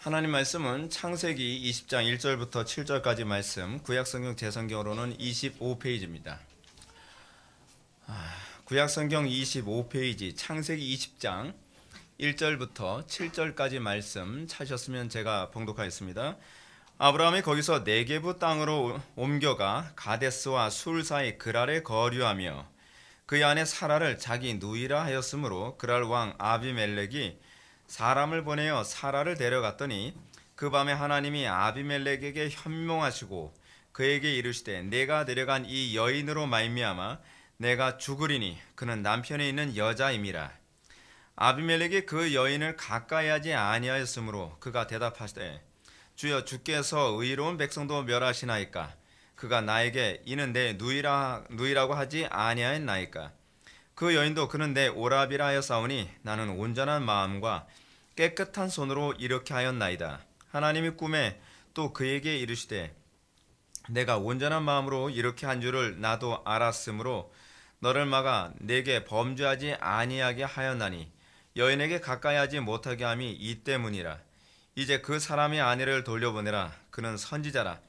하나님 말씀은 창세기 20장 1절부터 7절까지 말씀, 구약성경 재성경으로는 25페이지입니다. 구약성경 25페이지 창세기 20장 1절부터 7절까지 말씀 찾으셨으면 제가 봉독하겠습니다. 아브라함이 거기서 네게부 땅으로 옮겨가 가데스와 술 사이 그랄에 거류하며 그의 아내 사라를 자기 누이라 하였으므로 그랄 왕 아비멜렉이 사람을 보내어 사라를 데려갔더니 그 밤에 하나님이 아비멜렉에게 현몽하시고 그에게 이르시되 내가 데려간 이 여인으로 말미암아 내가 죽으리니 그는 남편에 있는 여자임이라. 아비멜렉이 그 여인을 가까이 하지 아니하였으므로 그가 대답하되 주여 주께서 의로운 백성도 멸하시나이까. 그가 나에게 이는 내 누이라고 하지 아니하였나이까. 그 여인도 그는 내 오라비라 하였사오니 나는 온전한 마음과 깨끗한 손으로 이렇게 하였나이다. 하나님이 꿈에 또 그에게 이르시되 내가 온전한 마음으로 이렇게 한 줄을 나도 알았으므로 너를 막아 내게 범죄하지 아니하게 하였나니 여인에게 가까이 하지 못하게 함이 이 때문이라. 이제 그 사람의 아내를 돌려보내라. 그는 선지자라.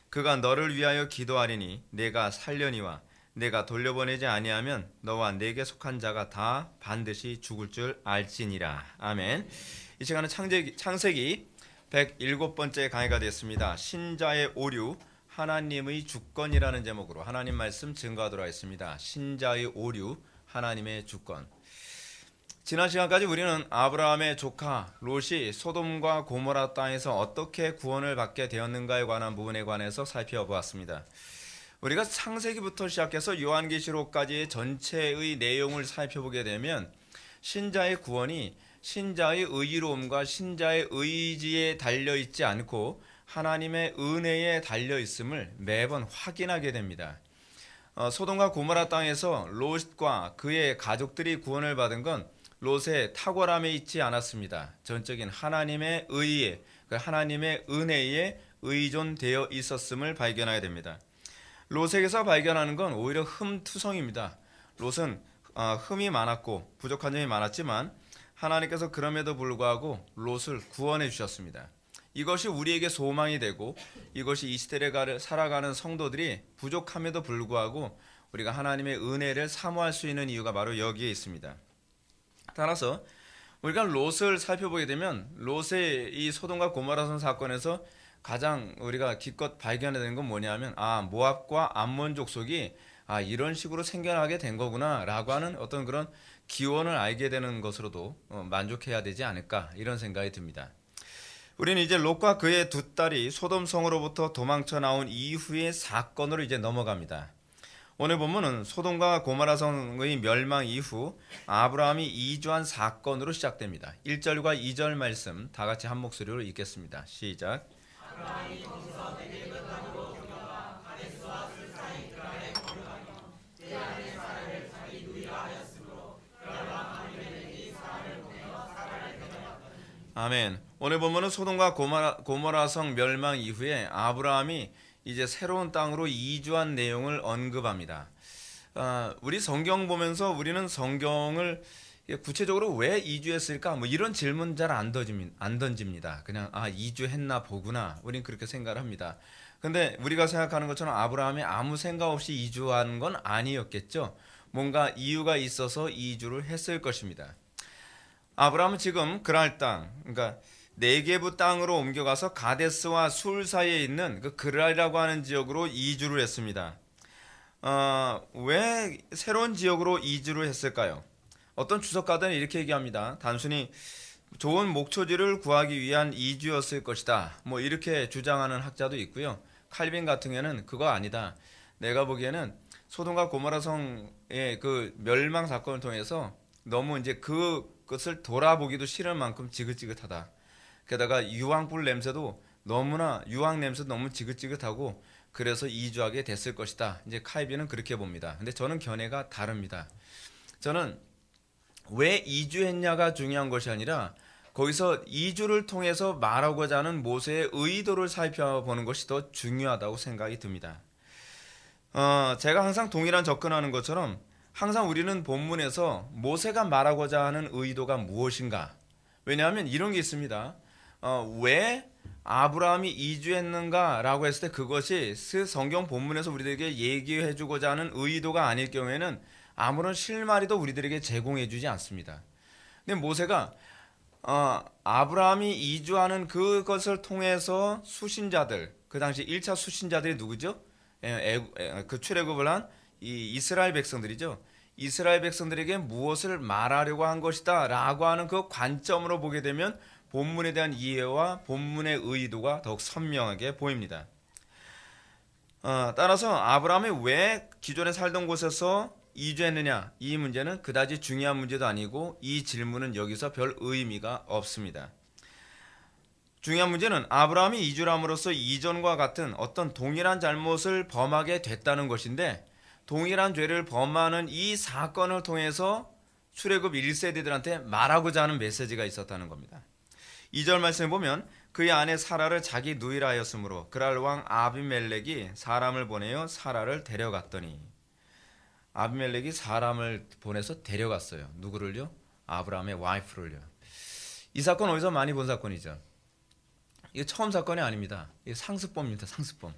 그가 너를 위하여 기도하리니 내가 살려니와 내가 돌려보내지 아니하면 너와 내게 속한 자가 다 반드시 죽을 줄 알지니라. 아멘. 이 시간은 창세기 107번째 강의가 되었습니다. 신자의 오류, 하나님의 주권이라는 제목으로 하나님 말씀 증거하도록 하겠습니다. 신자의 오류, 하나님의 주권. 지난 시간까지 우리는 아브라함의 조카 롯이 소돔과 고모라 땅에서 어떻게 구원을 받게 되었는가에 관한 부분에 관해서 살펴보았습니다. 우리가 창세기부터 시작해서 요한계시록까지의 전체의 내용을 살펴보게 되면 신자의 구원이 신자의 의로움과 신자의 의지에 달려있지 않고 하나님의 은혜에 달려있음을 매번 확인하게 됩니다. 소돔과 고모라 땅에서 롯과 그의 가족들이 구원을 받은 건 롯의 탁월함에 있지 않았습니다. 전적인 하나님의 의에, 하나님의 은혜에 의존되어 있었음을 발견하게 됩니다. 롯에게서 발견하는 건 오히려 흠투성입니다. 롯은 흠이 많았고 부족한 점이 많았지만 하나님께서 그럼에도 불구하고 롯을 구원해 주셨습니다. 이것이 우리에게 소망이 되고 이것이 이 시대를 살아가는 성도들이 부족함에도 불구하고 우리가 하나님의 은혜를 사모할 수 있는 이유가 바로 여기에 있습니다. 따라서 우리가 롯을 살펴보게 되면 롯의 이 소돔과 고모라 사건에서 가장 우리가 기껏 발견해야 되는 건 뭐냐면 모압과 암몬 족속이 이런 식으로 생겨나게 된 거구나 라고 하는 어떤 그런 기원을 알게 되는 것으로도 만족해야 되지 않을까 이런 생각이 듭니다. 우리는 이제 롯과 그의 두 딸이 소돔 성으로부터 도망쳐 나온 이후의 사건으로 이제 넘어갑니다. 오늘 본문은 소돔과 고모라 성의 멸망 이후 아브라함이 이주한 사건으로 시작됩니다. 1절과 2절 말씀 다 같이 한 목소리로 읽겠습니다. 시작. 아브라함이 거기서 네게부 땅으로 옮겨가 가데스와 술 사이 그랄에 거류하며 그의 아내 사라를 자기 누이라 하였으므로 그랄 왕 아비멜렉이 사람을 보내어 사라를 데려갔더니. 아멘. 오늘 본문은 소돔과 고모라 성 멸망 이후에 아브라함이 이제 새로운 땅으로 이주한 내용을 언급합니다. 우리 성경 보면서 우리는 성경을 구체적으로 왜 이주했을까? 이런 질문 잘 안 던집니다. 그냥 이주했나 보구나. 우린 그렇게 생각을 합니다. 근데 우리가 생각하는 것처럼 아브라함이 아무 생각 없이 이주한 건 아니었겠죠. 뭔가 이유가 있어서 이주를 했을 것입니다. 아브라함은 지금 그랄 땅, 그러니까 네게부 땅으로 옮겨가서 가데스와 술 사이에 있는 그 그랄이라고 하는 지역으로 이주를 했습니다. 왜 새로운 지역으로 이주를 했을까요? 어떤 주석가들은 이렇게 얘기합니다. 단순히 좋은 목초지를 구하기 위한 이주였을 것이다. 이렇게 주장하는 학자도 있고요. 칼빈 같은 경우는 그거 아니다. 내가 보기에는 소돔과 고모라 성의 그 멸망 사건을 통해서 너무 이제 그것을 돌아보기도 싫을 만큼 지긋지긋하다. 게다가 유황 냄새도 너무 지긋지긋하고 그래서 이주하게 됐을 것이다. 이제 칼빈은 그렇게 봅니다. 근데 저는 견해가 다릅니다. 저는 왜 이주했냐가 중요한 것이 아니라 거기서 이주를 통해서 말하고자 하는 모세의 의도를 살펴보는 것이 더 중요하다고 생각이 듭니다. 제가 항상 동일한 접근하는 것처럼 항상 우리는 본문에서 모세가 말하고자 하는 의도가 무엇인가? 왜냐하면 이런 게 있습니다. 왜 아브라함이 이주했는가라고 했을 때 그것이 성경 본문에서 우리들에게 얘기해주고자 하는 의도가 아닐 경우에는 아무런 실마리도 우리들에게 제공해주지 않습니다. 근데 모세가 아브라함이 이주하는 그것을 통해서 수신자들, 그 당시 1차 수신자들이 누구죠? 그 출애굽을 한 이 이스라엘 백성들이죠. 이스라엘 백성들에게 무엇을 말하려고 한 것이다 라고 하는 그 관점으로 보게 되면 본문에 대한 이해와 본문의 의도가 더욱 선명하게 보입니다. 따라서 아브라함이 왜 기존에 살던 곳에서 이주했느냐, 이 문제는 그다지 중요한 문제도 아니고 이 질문은 여기서 별 의미가 없습니다. 중요한 문제는 아브라함이 이주를 함으로써 이전과 같은 어떤 동일한 잘못을 범하게 됐다는 것인데, 동일한 죄를 범하는 이 사건을 통해서 출애굽 1세대들한테 말하고자 하는 메시지가 있었다는 겁니다. 2절 말씀에 보면 그의 아내 사라를 자기 누이라 하였으므로 그랄 왕 아비멜렉이 사람을 보내어 사라를 데려갔더니, 아비멜렉이 사람을 보내서 데려갔어요. 누구를요? 아브라함의 와이프를요. 이 사건 어디서 많이 본 사건이죠? 이게 처음 사건이 아닙니다. 이게 상습범입니다. 상습범.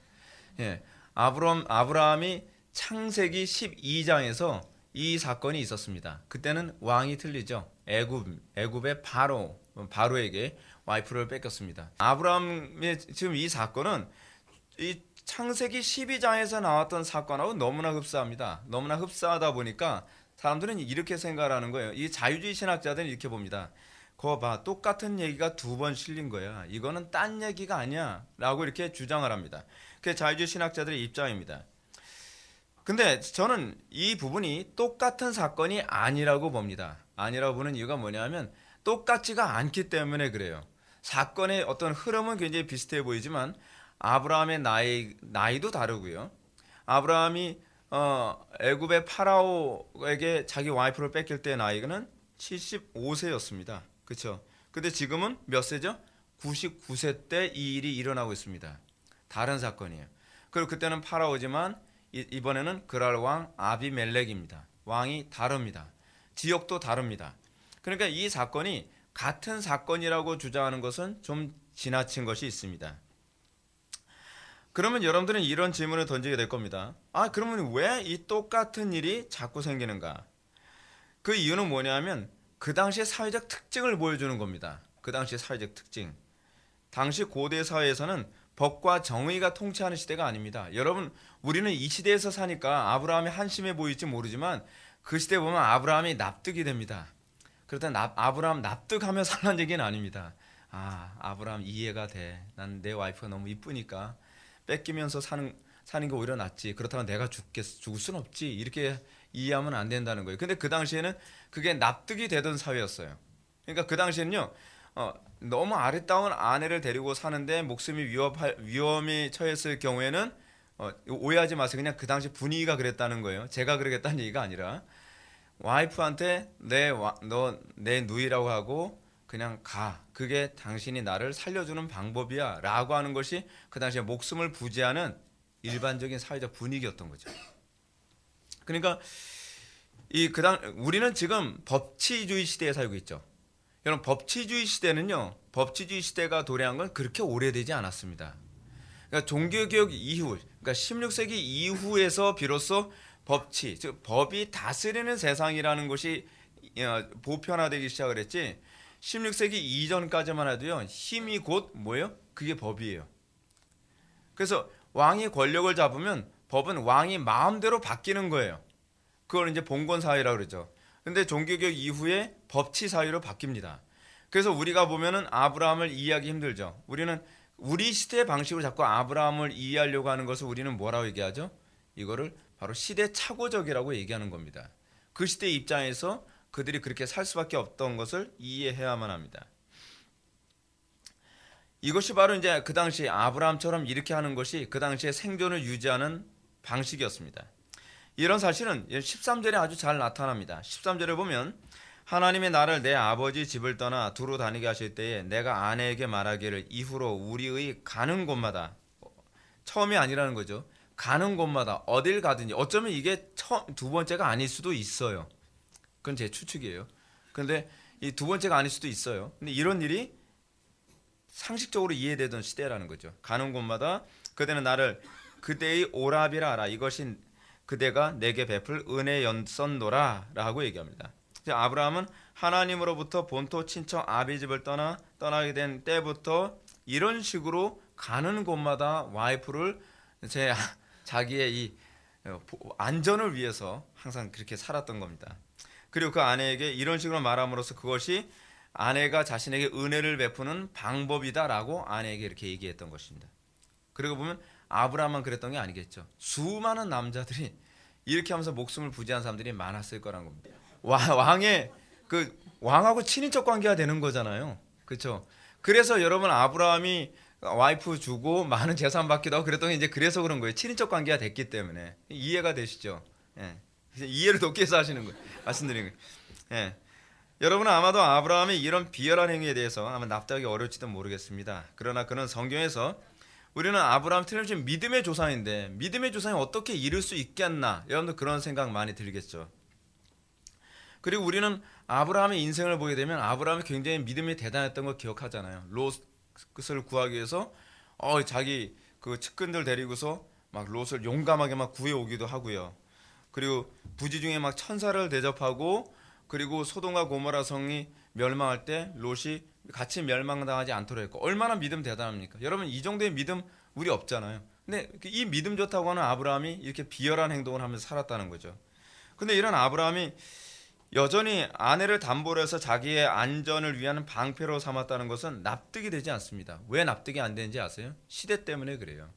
예, 아브라함이 창세기 12장에서 이 사건이 있었습니다. 그때는 왕이 틀리죠. 애굽의 바로에게 와이프를 뺏겼습니다. 아브라함의 지금 이 사건은 이 창세기 12장에서 나왔던 사건하고 너무나 흡사합니다. 너무나 흡사하다 보니까 사람들은 이렇게 생각하는 거예요. 이 자유주의 신학자들은 이렇게 봅니다. 거 봐, 똑같은 얘기가 두 번 실린 거야. 이거는 딴 얘기가 아니야 라고 이렇게 주장을 합니다. 그게 자유주의 신학자들의 입장입니다. 근데 저는 이 부분이 똑같은 사건이 아니라고 봅니다. 아니라고 보는 이유가 뭐냐면 똑같지가 않기 때문에 그래요. 사건의 어떤 흐름은 굉장히 비슷해 보이지만 아브라함의 나이도 다르고요. 아브라함이 애굽의 파라오에게 자기 와이프를 뺏길 때 나이는 75세였습니다. 그렇죠? 근데 지금은 몇 세죠? 99세 때 이 일이 일어나고 있습니다. 다른 사건이에요. 그리고 그때는 파라오지만 이번에는 그랄 왕 아비멜렉입니다. 왕이 다릅니다. 지역도 다릅니다. 그러니까 이 사건이 같은 사건이라고 주장하는 것은 좀 지나친 것이 있습니다. 그러면 여러분들은 이런 질문을 던지게 될 겁니다. 그러면 왜 이 똑같은 일이 자꾸 생기는가? 그 이유는 뭐냐면 그 당시의 사회적 특징을 보여주는 겁니다. 그 당시의 사회적 특징. 당시 고대 사회에서는 법과 정의가 통치하는 시대가 아닙니다. 여러분, 우리는 이 시대에서 사니까 아브라함이 한심해 보일지 모르지만 그 시대에 보면 아브라함이 납득이 됩니다. 그렇다 아브라함 납득하며 살라는 얘기는 아닙니다. 아브라함 이해가 돼. 난 내 와이프가 너무 이쁘니까 뺏기면서 사는 게 오히려 낫지. 그렇다면 내가 죽을 순 없지. 이렇게 이해하면 안 된다는 거예요. 근데 그 당시에는 그게 납득이 되던 사회였어요. 그러니까 그 당시에는요, 너무 아리따운 아내를 데리고 사는데 목숨이 위험에 처했을 경우에는 오해하지 마세요. 그냥 그 당시 분위기가 그랬다는 거예요. 제가 그러겠다는 얘기가 아니라 와이프한테 너 내 누이라고 하고 그냥 가. 그게 당신이 나를 살려주는 방법이야 라고 하는 것이 그 당시에 목숨을 부지하는 일반적인 사회적 분위기였던 거죠. 그러니까 우리는 지금 법치주의 시대에 살고 있죠. 여러분, 법치주의 시대는요, 법치주의 시대가 도래한 건 그렇게 오래되지 않았습니다. 그러니까 종교개혁 이후, 그러니까 16세기 이후에서 비로소 즉 법이 다스리는 세상이라는 것이 보편화되기 시작을 했지, 16세기 이전까지만 해도요, 힘이 곧 뭐예요? 그게 법이에요. 그래서 왕이 권력을 잡으면 법은 왕이 마음대로 바뀌는 거예요. 그걸 이제 봉건 사회라고 그러죠. 근데 종교개혁 이후에 법치 사회로 바뀝니다. 그래서 우리가 보면은 아브라함을 이해하기 힘들죠. 우리는 우리 시대의 방식으로 자꾸 아브라함을 이해하려고 하는 것을 우리는 뭐라고 얘기하죠? 이거를 바로 시대착오적이라고 얘기하는 겁니다. 그 시대 입장에서 그들이 그렇게 살 수밖에 없던 것을 이해해야만 합니다. 이것이 바로 이제 그 당시 아브라함처럼 이렇게 하는 것이 그 당시에 생존을 유지하는 방식이었습니다. 이런 사실은 13절에 아주 잘 나타납니다. 13절에 보면 하나님의 나를 내 아버지 집을 떠나 두루 다니게 하실 때에 내가 아내에게 말하기를 이후로 우리의 가는 곳마다, 처음이 아니라는 거죠. 가는 곳마다 어딜 가든지, 어쩌면 이게 두 번째가 아닐 수도 있어요. 그건 제 추측이에요. 그런데 이 두 번째가 아닐 수도 있어요. 근데 이런 일이 상식적으로 이해되던 시대라는 거죠. 가는 곳마다 그대는 나를 그대의 오랍이라 알아. 이것이 그대가 내게 베풀 은혜였었노라 라고 얘기합니다. 아브라함은 하나님으로부터 본토 친척 아비집을 떠나게 된 때부터 이런 식으로 가는 곳마다 와이프를 자기의 이 안전을 위해서 항상 그렇게 살았던 겁니다. 그리고 그 아내에게 이런 식으로 말함으로써 그것이 아내가 자신에게 은혜를 베푸는 방법이다라고 아내에게 이렇게 얘기했던 것입니다. 그리고 보면 아브라함만 그랬던 게 아니겠죠. 수많은 남자들이 이렇게 하면서 목숨을 부지한 사람들이 많았을 거란 겁니다. 왕하고 친인척 관계가 되는 거잖아요. 그렇죠? 그래서 여러분 아브라함이 와이프 주고 많은 재산 받기도 하고 그랬던 게 이제 그래서 그런 거예요. 친인척 관계가 됐기 때문에. 이해가 되시죠? 예. 이해를 돕기 위해서 하시는 거예요. 말씀드리는 거예요. 예. 여러분은 아마도 아브라함의 이런 비열한 행위에 대해서 아마 납득하기 어려울지도 모르겠습니다. 그러나 그는 성경에서 우리는 아브라함 틀림없이 믿음의 조상인데 믿음의 조상이 어떻게 이룰 수 있겠나? 여러분들 그런 생각 많이 들겠죠. 그리고 우리는 아브라함의 인생을 보게 되면 아브라함이 굉장히 믿음이 대단했던 걸 기억하잖아요. 롯을 구하기 위해서 자기 그 측근들 데리고서 막 롯을 용감하게 막 구해 오기도 하고요. 그리고 부지 중에 막 천사를 대접하고 그리고 소돔과 고모라 성이 멸망할 때 롯이 같이 멸망당하지 않도록 했고 얼마나 믿음 대단합니까? 여러분 이 정도의 믿음 우리 없잖아요. 근데 이 믿음 좋다고 하는 아브라함이 이렇게 비열한 행동을 하면서 살았다는 거죠. 근데 이런 아브라함이 여전히 아내를 담보로 해서 자기의 안전을 위한 방패로 삼았다는 것은 납득이 되지 않습니다. 왜 납득이 안 되는지 아세요? 시대 때문에 그래요.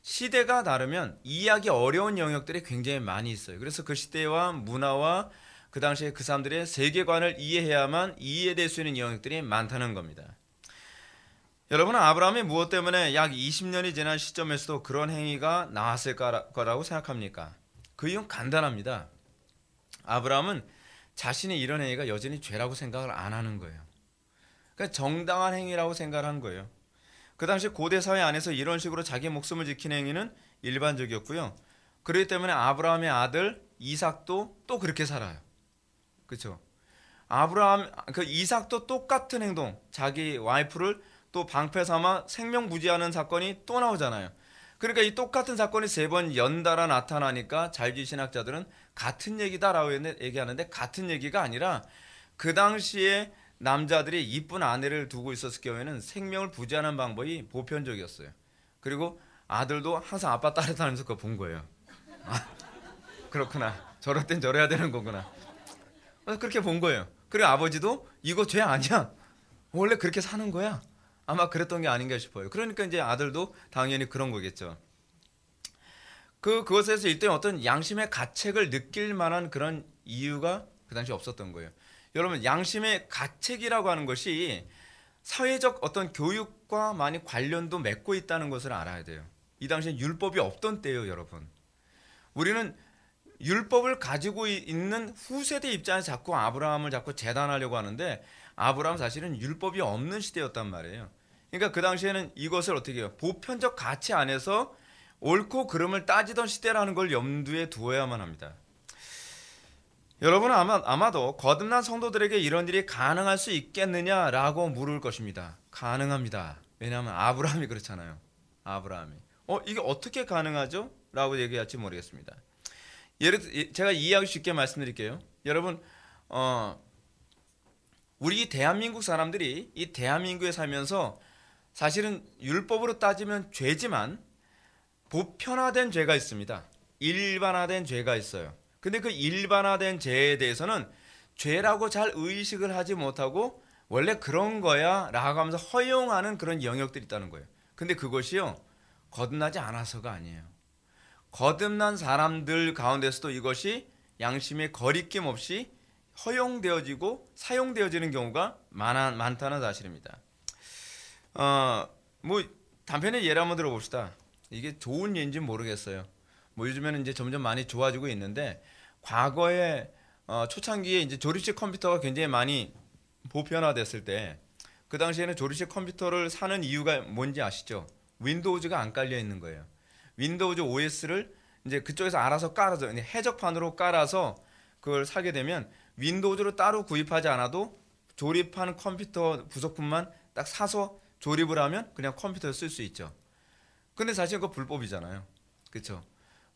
시대가 다르면 이해하기 어려운 영역들이 굉장히 많이 있어요. 그래서 그 시대와 문화와 그 당시에 그 사람들의 세계관을 이해해야만 이해될 수 있는 영역들이 많다는 겁니다. 여러분은 아브라함이 무엇 때문에 약 20년이 지난 시점에서도 그런 행위가 나왔을 거라고 생각합니까? 그 이유는 간단합니다. 아브라함은 자신이 이런 행위가 여전히 죄라고 생각을 안 하는 거예요. 그러니까 정당한 행위라고 생각을 한 거예요. 그 당시 고대 사회 안에서 이런 식으로 자기 목숨을 지키는 행위는 일반적이었고요. 그렇기 때문에 아브라함의 아들 이삭도 또 그렇게 살아요. 그렇죠? 이삭도 똑같은 행동, 자기 와이프를 또 방패 삼아 생명부지하는 사건이 또 나오잖아요. 그러니까 이 똑같은 사건이 3번 연달아 나타나니까 자유주의 신학자들은 같은 얘기다라고 얘기하는데 같은 얘기가 아니라 그 당시에 남자들이 이쁜 아내를 두고 있었을 경우에는 생명을 부지하는 방법이 보편적이었어요. 그리고 아들도 항상 아빠 따라다니면서 그거 본 거예요. 아, 그렇구나. 저럴 땐 저래야 되는 거구나. 그렇게 본 거예요. 그리고 아버지도 이거 죄 아니야. 원래 그렇게 사는 거야. 아마 그랬던 게 아닌가 싶어요. 그러니까 이제 아들도 당연히 그런 거겠죠. 그것에서 일단 어떤 양심의 가책을 느낄 만한 그런 이유가 그 당시 없었던 거예요. 여러분 양심의 가책이라고 하는 것이 사회적 어떤 교육과 많이 관련도 맺고 있다는 것을 알아야 돼요. 이 당시에 율법이 없던 때예요, 여러분. 우리는 율법을 가지고 있는 후세대 입장에서 자꾸 아브라함을 자꾸 재단하려고 하는데 아브라함 사실은 율법이 없는 시대였단 말이에요. 그러니까 그 당시에는 이것을 어떻게 해요? 보편적 가치 안에서 옳고 그름을 따지던 시대라는 걸 염두에 두어야만 합니다. 여러분은 아마도 거듭난 성도들에게 이런 일이 가능할 수 있겠느냐라고 물을 것입니다. 가능합니다. 왜냐하면 아브라함이 그렇잖아요. 아브라함이. 이게 어떻게 가능하죠? 라고 얘기할지 모르겠습니다. 제가 이해하기 쉽게 말씀드릴게요. 여러분 우리 대한민국 사람들이 이 대한민국에 살면서 사실은 율법으로 따지면 죄지만 보편화된 죄가 있습니다. 일반화된 죄가 있어요. 근데 그 일반화된 죄에 대해서는 죄라고 잘 의식을 하지 못하고 원래 그런 거야 라고 하면서 허용하는 그런 영역들이 있다는 거예요. 근데 그것이요 거듭나지 않아서가 아니에요. 거듭난 사람들 가운데서도 이것이 양심의 거리낌 없이 허용되어지고 사용되어지는 경우가 많다는 사실입니다. 단편의 예를 한번 들어봅시다. 이게 좋은 예인지 모르겠어요. 요즘에는 이제 점점 많이 좋아지고 있는데 과거에 초창기에 이제 조립식 컴퓨터가 굉장히 많이 보편화됐을 때 그 당시에는 조립식 컴퓨터를 사는 이유가 뭔지 아시죠? 윈도우즈가 안 깔려 있는 거예요. 윈도우즈 OS를 이제 그쪽에서 알아서 깔아서 해적판으로 깔아서 그걸 사게 되면 윈도우즈를 따로 구입하지 않아도 조립한 컴퓨터 부속품만 딱 사서 조립을 하면 그냥 컴퓨터를 쓸 수 있죠. 근데 사실 그거 불법이잖아요. 그렇죠?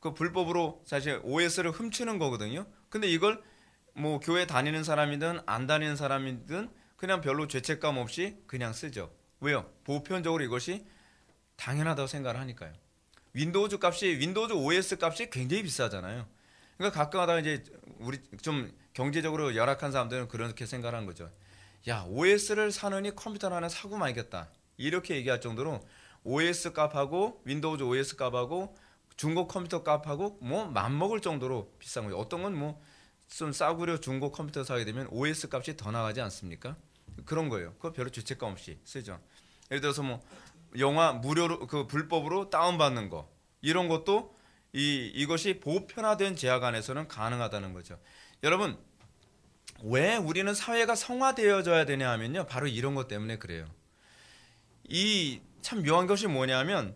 그 불법으로 사실 OS를 훔치는 거거든요. 근데 이걸 뭐 교회 다니는 사람이든 안 다니는 사람이든 그냥 별로 죄책감 없이 그냥 쓰죠. 왜요? 보편적으로 이것이 당연하다고 생각을 하니까요. 윈도우즈 OS 값이 굉장히 비싸잖아요. 그러니까 가끔가다 이제 우리 좀 경제적으로 열악한 사람들은 그렇게 생각하는 거죠. 야, OS를 사느니 컴퓨터 하나 사고 말겠다. 이렇게 얘기할 정도로 OS 값하고 윈도우즈 OS 값하고 중고 컴퓨터 값하고 뭐 맞먹을 정도로 비싼 거죠. 어떤 건 뭐 좀 싸구려 중고 컴퓨터 사게 되면 OS 값이 더 나가지 않습니까? 그런 거예요. 그거 별로 죄책감 없이 쓰죠. 예를 들어서 뭐 영화 무료로 그 불법으로 다운받는 거 이런 것도 이것이 보편화된 제약 안에서는 가능하다는 거죠. 여러분, 왜 우리는 사회가 성화되어져야 되냐 하면요, 바로 이런 것 때문에 그래요. 이 참 묘한 것이 뭐냐면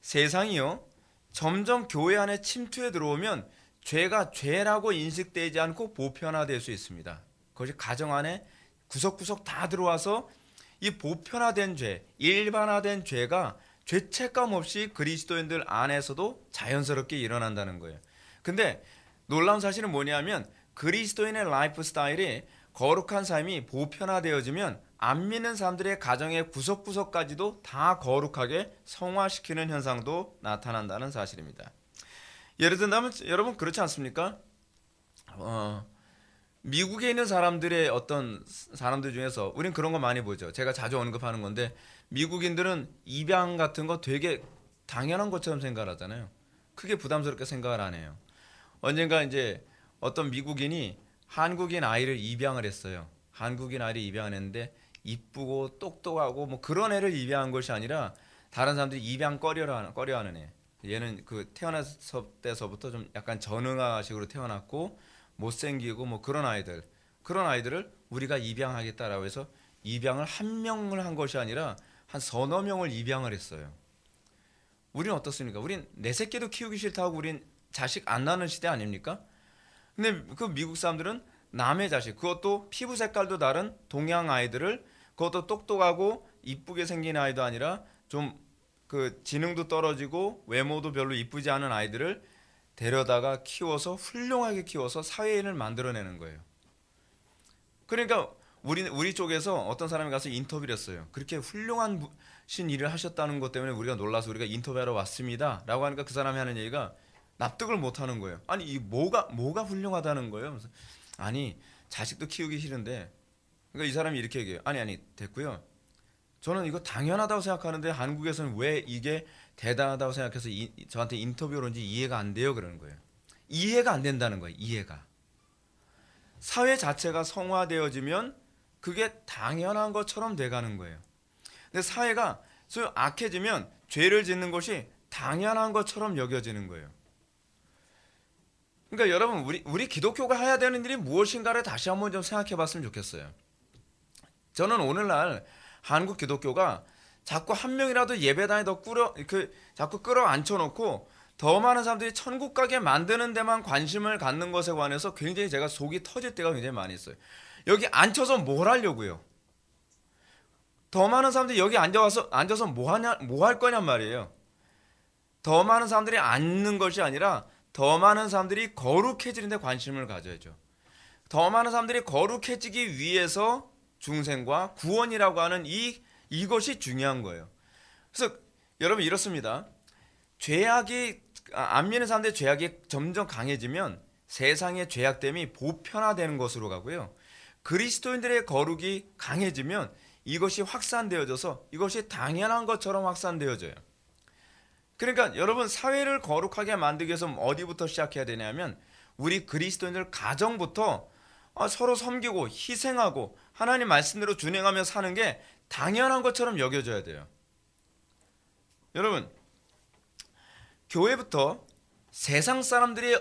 세상이요 점점 교회 안에 침투해 들어오면 죄가 죄라고 인식되지 않고 보편화될 수 있습니다. 그것이 가정 안에 구석구석 다 들어와서 이 보편화된 죄, 일반화된 죄가 죄책감 없이 그리스도인들 안에서도 자연스럽게 일어난다는 거예요. 근데 놀라운 사실은 뭐냐면 그리스도인의 라이프 스타일이 거룩한 삶이 보편화되어지면 안 믿는 사람들의 가정의 구석구석까지도 다 거룩하게 성화시키는 현상도 나타난다는 사실입니다. 예를 들면 여러분 그렇지 않습니까? 미국에 있는 사람들의 어떤 사람들 중에서 우린 그런 거 많이 보죠. 제가 자주 언급하는 건데 미국인들은 입양 같은 거 되게 당연한 것처럼 생각을 하잖아요. 크게 부담스럽게 생각을 안 해요. 언젠가 이제 어떤 미국인이 한국인 아이를 입양을 했어요. 한국인 아이를 입양했는데 이쁘고 똑똑하고 뭐 그런 애를 입양한 것이 아니라 다른 사람들이 입양 꺼려하는 애. 얘는 그 태어났을 때서부터 좀 약간 전응아식으로 태어났고 못생기고 뭐 그런 아이들을 우리가 입양하겠다라고 해서 입양을 한 명을 한 것이 아니라 한 서너 명을 입양을 했어요. 우리는 어떻습니까? 우린 내 새끼도 키우기 싫다고 우린 자식 안 낳는 시대 아닙니까? 근데 그 미국 사람들은 남의 자식, 그것도 피부 색깔도 다른 동양 아이들을 그것도 똑똑하고 이쁘게 생긴 아이도 아니라 좀 그 지능도 떨어지고 외모도 별로 이쁘지 않은 아이들을 데려다가 키워서 훌륭하게 키워서 사회인을 만들어내는 거예요. 그러니까 우리 쪽에서 어떤 사람이 가서 인터뷰를 했어요. 그렇게 훌륭한 일을 하셨다는 것 때문에 우리가 놀라서 우리가 인터뷰하러 왔습니다. 라고 하니까 그 사람이 하는 얘기가 납득을 못 하는 거예요. 아니, 이 뭐가 훌륭하다는 거예요? 그래서 아니, 자식도 키우기 싫은데. 그러니까 이 사람이 이렇게 얘기해요. 아니, 됐고요. 저는 이거 당연하다고 생각하는데 한국에서는 왜 이게 대단하다고 생각해서 저한테 인터뷰를 온지 이해가 안 돼요. 그러는 거예요. 이해가 안 된다는 거예요. 이해가. 사회 자체가 성화되어지면 그게 당연한 것처럼 돼가는 거예요. 근데 사회가 소위 악해지면 죄를 짓는 것이 당연한 것처럼 여겨지는 거예요. 그러니까 여러분 우리 기독교가 해야 되는 일이 무엇인가를 다시 한번 좀 생각해 봤으면 좋겠어요. 저는 오늘날 한국 기독교가 자꾸 한 명이라도 예배당에 자꾸 끌어앉혀 놓고 더 많은 사람들이 천국 가게 만드는 데만 관심을 갖는 것에 관해서 굉장히 제가 속이 터질 때가 굉장히 많이 있어요. 여기 앉혀서 뭘 하려고요? 더 많은 사람들이 여기 앉아서 뭐 할 거냔 말이에요. 더 많은 사람들이 앉는 것이 아니라 더 많은 사람들이 거룩해지는 데 관심을 가져야죠. 더 많은 사람들이 거룩해지기 위해서 중생과 구원이라고 하는 이것이 중요한 거예요. 그래서 여러분 이렇습니다. 안 믿는 사람들의 죄악이 점점 강해지면 세상의 죄악됨이 보편화되는 것으로 가고요. 그리스도인들의 거룩이 강해지면 이것이 확산되어져서 이것이 당연한 것처럼 확산되어져요. 그러니까 여러분 사회를 거룩하게 만들기 위해서 어디부터 시작해야 되냐면 우리 그리스도인들 가정부터 서로 섬기고 희생하고 하나님 말씀대로 준행하며 사는 게 당연한 것처럼 여겨져야 돼요. 여러분 교회부터 세상 사람들이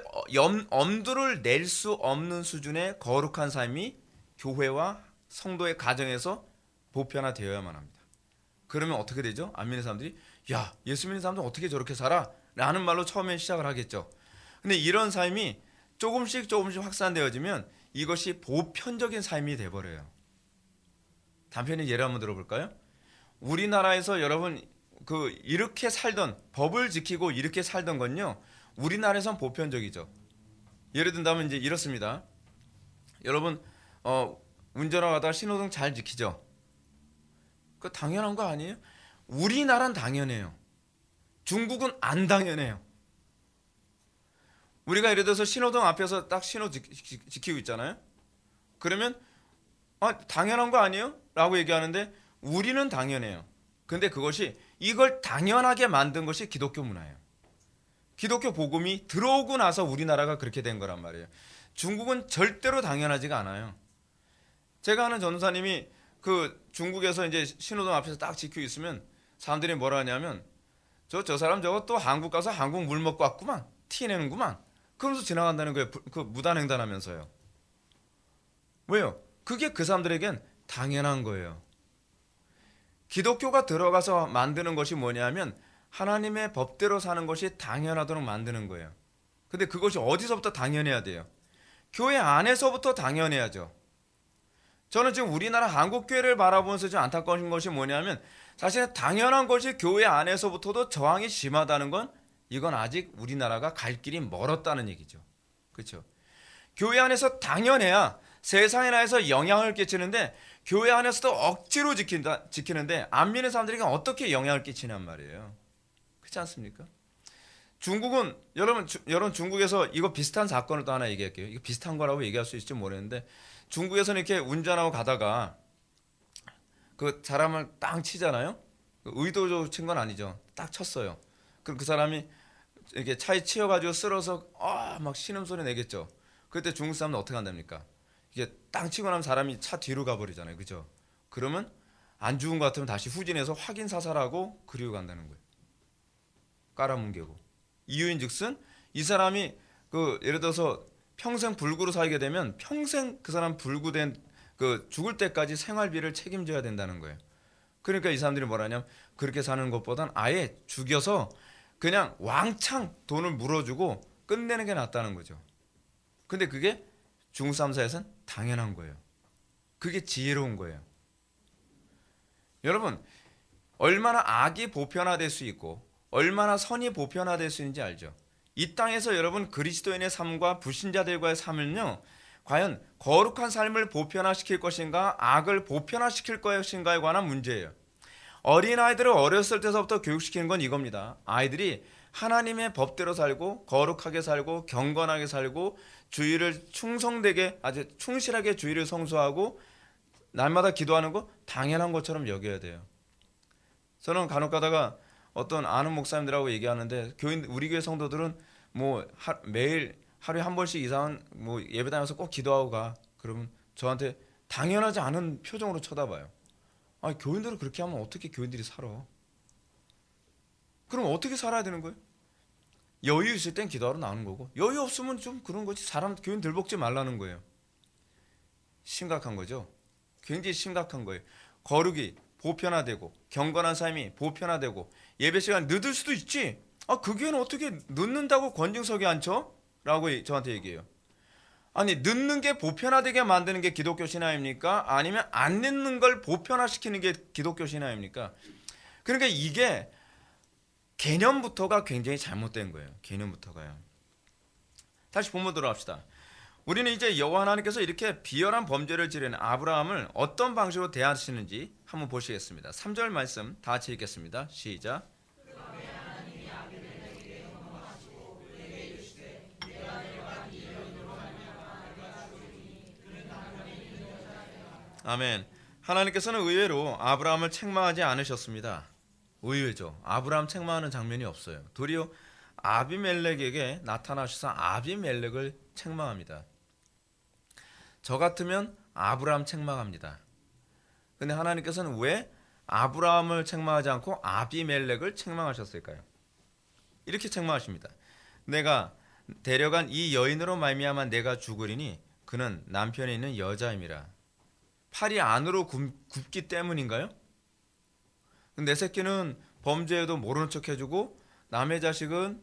엄두를 낼 수 없는 수준의 거룩한 삶이 교회와 성도의 가정에서 보편화되어야만 합니다. 그러면 어떻게 되죠? 안 믿는 사람들이 야, 예수 믿는 사람들 어떻게 저렇게 살아? 라는 말로 처음엔 시작을 하겠죠. 근데 이런 삶이 조금씩 확산되어지면 이것이 보편적인 삶이 돼버려요. 단편의 예를 한번 들어볼까요? 우리나라에서 여러분 이렇게 살던, 법을 지키고 이렇게 살던 건요, 우리나라에선 보편적이죠. 예를 든다면 이제 이렇습니다. 여러분 운전하다가 신호등 잘 지키죠. 그 당연한 거 아니에요? 우리나라는 당연해요. 중국은 안 당연해요. 우리가 예를 들어서 신호등 앞에서 딱 신호 지키고 있잖아요. 그러면 당연한 거 아니에요? 라고 얘기하는데 우리는 당연해요. 근데 그것이, 이걸 당연하게 만든 것이 기독교 문화예요. 기독교 복음이 들어오고 나서 우리나라가 그렇게 된 거란 말이에요. 중국은 절대로 당연하지가 않아요. 제가 아는 전도사님이 중국에서 이제 신호등 앞에서 딱 지키고 있으면 사람들이 뭐라 하냐면, 저 사람 저거 또 한국 가서 한국 물 먹고 왔구만, 티 내는구만, 그러면서 지나간다는 거예요. 무단횡단하면서요. 왜요? 그게 그 사람들에겐 당연한 거예요. 기독교가 들어가서 만드는 것이 뭐냐면 하나님의 법대로 사는 것이 당연하도록 만드는 거예요. 근데 그것이 어디서부터 당연해야 돼요? 교회 안에서부터 당연해야죠. 저는 지금 우리나라 한국교회를 바라보면서 좀 안타까운 것이 뭐냐면, 사실 당연한 것이 교회 안에서부터도 저항이 심하다는 건, 이건 아직 우리나라가 갈 길이 멀었다는 얘기죠. 그렇죠? 교회 안에서 당연해야 세상에 나에서 영향을 끼치는데, 교회 안에서도 억지로 지키는데 안 믿는 사람들에게 어떻게 영향을 끼치냔 말이에요. 그렇지 않습니까? 중국은 여러분 중국에서 이거 비슷한 사건을 또 하나 얘기할게요. 이거 비슷한 거라고 얘기할 수 있을지 모르겠는데, 중국에서는 이렇게 운전하고 가다가 그 사람을 땅 치잖아요. 의도적으로 친 건 아니죠. 딱 쳤어요. 그럼 그 사람이 이렇게 차에 치여가지고 쓰러서 막 신음소리 내겠죠. 그때 중국 사람은 어떻게 한답니까? 이게 땅 치고 나면 사람이 차 뒤로 가버리잖아요. 그죠? 그러면 안 죽은 것 같으면 다시 후진해서 확인 사살하고 그리고 간다는 거예요. 깔아뭉개고. 이유인즉슨 이 사람이 예를 들어서 평생 불구로 살게 되면 평생 그 사람 불구된 죽을 때까지 생활비를 책임져야 된다는 거예요. 그러니까 이 사람들이 뭐라냐면, 그렇게 사는 것보단 아예 죽여서 그냥 왕창 돈을 물어주고 끝내는 게 낫다는 거죠. 근데 그게 중국 사람 사이에서는 당연한 거예요. 그게 지혜로운 거예요. 여러분, 얼마나 악이 보편화될 수 있고 얼마나 선이 보편화될 수 있는지 알죠? 이 땅에서 여러분 그리스도인의 삶과 불신자들과의 삶은요, 과연 거룩한 삶을 보편화시킬 것인가, 악을 보편화시킬 것인가에 관한 문제예요. 어린아이들을 어렸을 때서부터 교육시키는 건 이겁니다. 아이들이 하나님의 법대로 살고 거룩하게 살고 경건하게 살고 주의를 충성되게, 아주 충실하게 주의를 성수하고 날마다 기도하는 거 당연한 것처럼 여겨야 돼요. 저는 간혹 가다가 어떤 아는 목사님들하고 얘기하는데, 우리 교회 성도들은 매일 하루에 한 번씩 이상은 예배 다녀서 꼭 기도하고 가. 그러면 저한테 당연하지 않은 표정으로 쳐다봐요. 교인들은 그렇게 하면 어떻게 교인들이 살아? 그럼 어떻게 살아야 되는 거예요? 여유 있을 땐 기도하러 나오는 거고, 여유 없으면 좀 그런 거지. 교인 들볶지 말라는 거예요. 심각한 거죠. 굉장히 심각한 거예요. 거룩이 보편화되고 경건한 삶이 보편화되고 예배 시간 늦을 수도 있지. 그 교회는 어떻게 늦는다고 권증석에 앉혀? 라고 저한테 얘기해요. 아니, 늦는 게 보편화되게 만드는 게 기독교 신앙입니까? 아니면 안 늦는 걸 보편화시키는 게 기독교 신앙입니까? 그러니까 이게 개념부터가 굉장히 잘못된 거예요. 개념부터가요. 다시 본문 들어갑시다. 우리는 이제 여호와 하나님께서 이렇게 비열한 범죄를 지른 아브라함을 어떤 방식으로 대하시는지 한번 보시겠습니다. 3절 말씀 다 같이 읽겠습니다. 시작. 아멘. 하나님께서는 의외로 아브라함을 책망하지 않으셨습니다. 의외죠. 아브라함 책망하는 장면이 없어요. 도리어 아비멜렉에게 나타나셔서 아비멜렉을 책망합니다. 저 같으면 아브라함 책망합니다. 근데 하나님께서는 왜 아브라함을 책망하지 않고 아비멜렉을 책망하셨을까요? 이렇게 책망하십니다. 내가 데려간 이 여인으로 말미암아 내가 죽으리니 그는 남편에 있는 여자임이라. 팔이 안으로 굽기 때문인가요? 내 새끼는 범죄에도 모르는 척 해주고 남의 자식은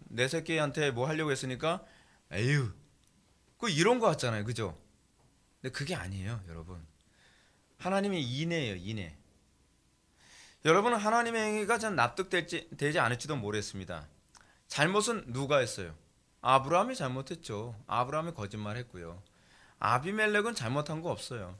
내 새끼한테 뭐 하려고 했으니까 에휴, 이런 거 같잖아요. 그죠? 근데 그게 아니에요, 여러분. 하나님이 인애예요, 인애. 여러분은 하나님의 행위가 전 되지 않을지도 모르겠습니다. 잘못은 누가 했어요? 아브라함이 잘못했죠. 아브라함이 거짓말했고요. 아비멜렉은 잘못한 거 없어요.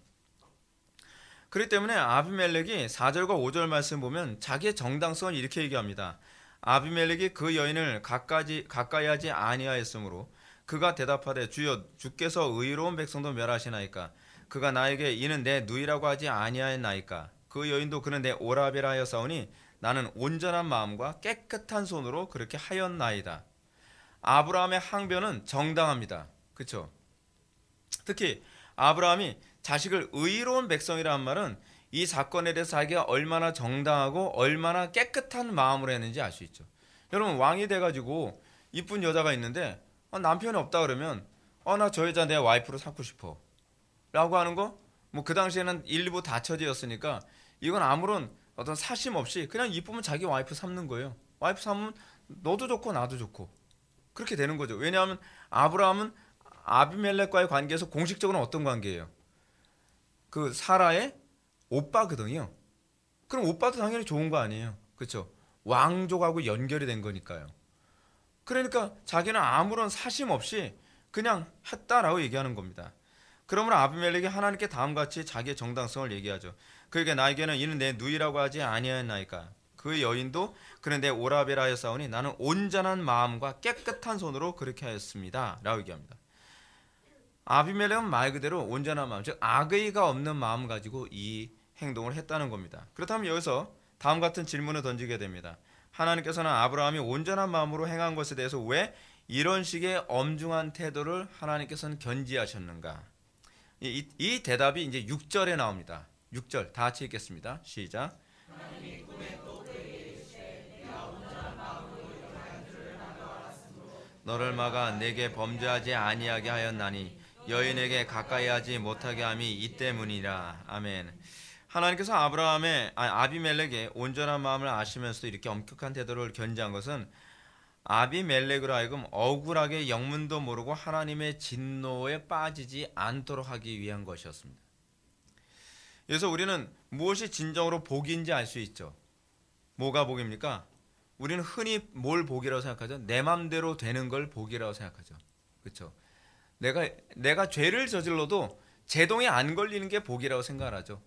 그렇기 때문에 아비멜렉이 4절과 5절 말씀 보면 자기의 정당성을 이렇게 얘기합니다. 아비멜렉이 그 여인을 가까이 하지 아니하였으므로 그가 대답하되 주여 주께서 의로운 백성도 멸하시나이까 그가 나에게 이는 내 누이라고 하지 아니하였나이까 그 여인도 그는 내 오라베라 하였사오니 나는 온전한 마음과 깨끗한 손으로 그렇게 하였나이다. 아브라함의 항변은 정당합니다. 그렇죠? 특히 아브라함이 자식을 의로운 백성이라는 말은 이 사건에 대해서 자기가 얼마나 정당하고 얼마나 깨끗한 마음으로 했는지 알 수 있죠. 여러분 왕이 돼가지고 이쁜 여자가 있는데 남편이 없다 그러면 나 저 여자 내 와이프로 삼고 싶어 라고 하는 거 뭐 그 당시에는 일부 다처제였으니까 이건 아무런 어떤 사심 없이 그냥 이쁘면 자기 와이프 삼는 거예요. 와이프 삼으면 너도 좋고 나도 좋고 그렇게 되는 거죠. 왜냐하면 아브라함은 아비멜렉과의 관계에서 공식적으로 어떤 관계예요? 그 사라의 오빠거든요. 그럼 오빠도 당연히 좋은 거 아니에요. 그렇죠? 왕족하고 연결이 된 거니까요. 그러니까 자기는 아무런 사심 없이 그냥 했다라고 얘기하는 겁니다. 그러므로 아비멜렉이 하나님께 다음같이 자기의 정당성을 얘기하죠. 그에게 나에게는 이는 내 누이라고 하지 아니하였나이까 그 여인도 그는 내 오라베라 하였사오니 나는 온전한 마음과 깨끗한 손으로 그렇게 하였습니다 라고 얘기합니다. 아비멜렉은 말 그대로 온전한 마음, 즉 악의가 없는 마음 가지고 이 행동을 했다는 겁니다. 그렇다면 여기서 다음 같은 질문을 던지게 됩니다. 하나님께서는 아브라함이 온전한 마음으로 행한 것에 대해서 왜 이런 식의 엄중한 태도를 하나님께서는 견지하셨는가? 이 대답이 이제 6절에 나옵니다. 6절 다 같이 읽겠습니다. 시작. 너를 막아 내게 범죄하지 아니하게 하였나니 여인에게 가까이 하지 못하게 함이 이 때문이라. 아멘. 하나님께서 아비멜렉의 온전한 마음을 아시면서도 이렇게 엄격한 태도를 견지한 것은 아비멜렉으로 하여금 억울하게 영문도 모르고 하나님의 진노에 빠지지 않도록 하기 위한 것이었습니다. 그래서 우리는 무엇이 진정으로 복인지 알 수 있죠. 뭐가 복입니까? 우리는 흔히 뭘 복이라고 생각하죠? 내 맘대로 되는 걸 복이라고 생각하죠. 그렇죠? 내가 죄를 저질러도 제동에 안 걸리는 게 복이라고 생각을 하죠.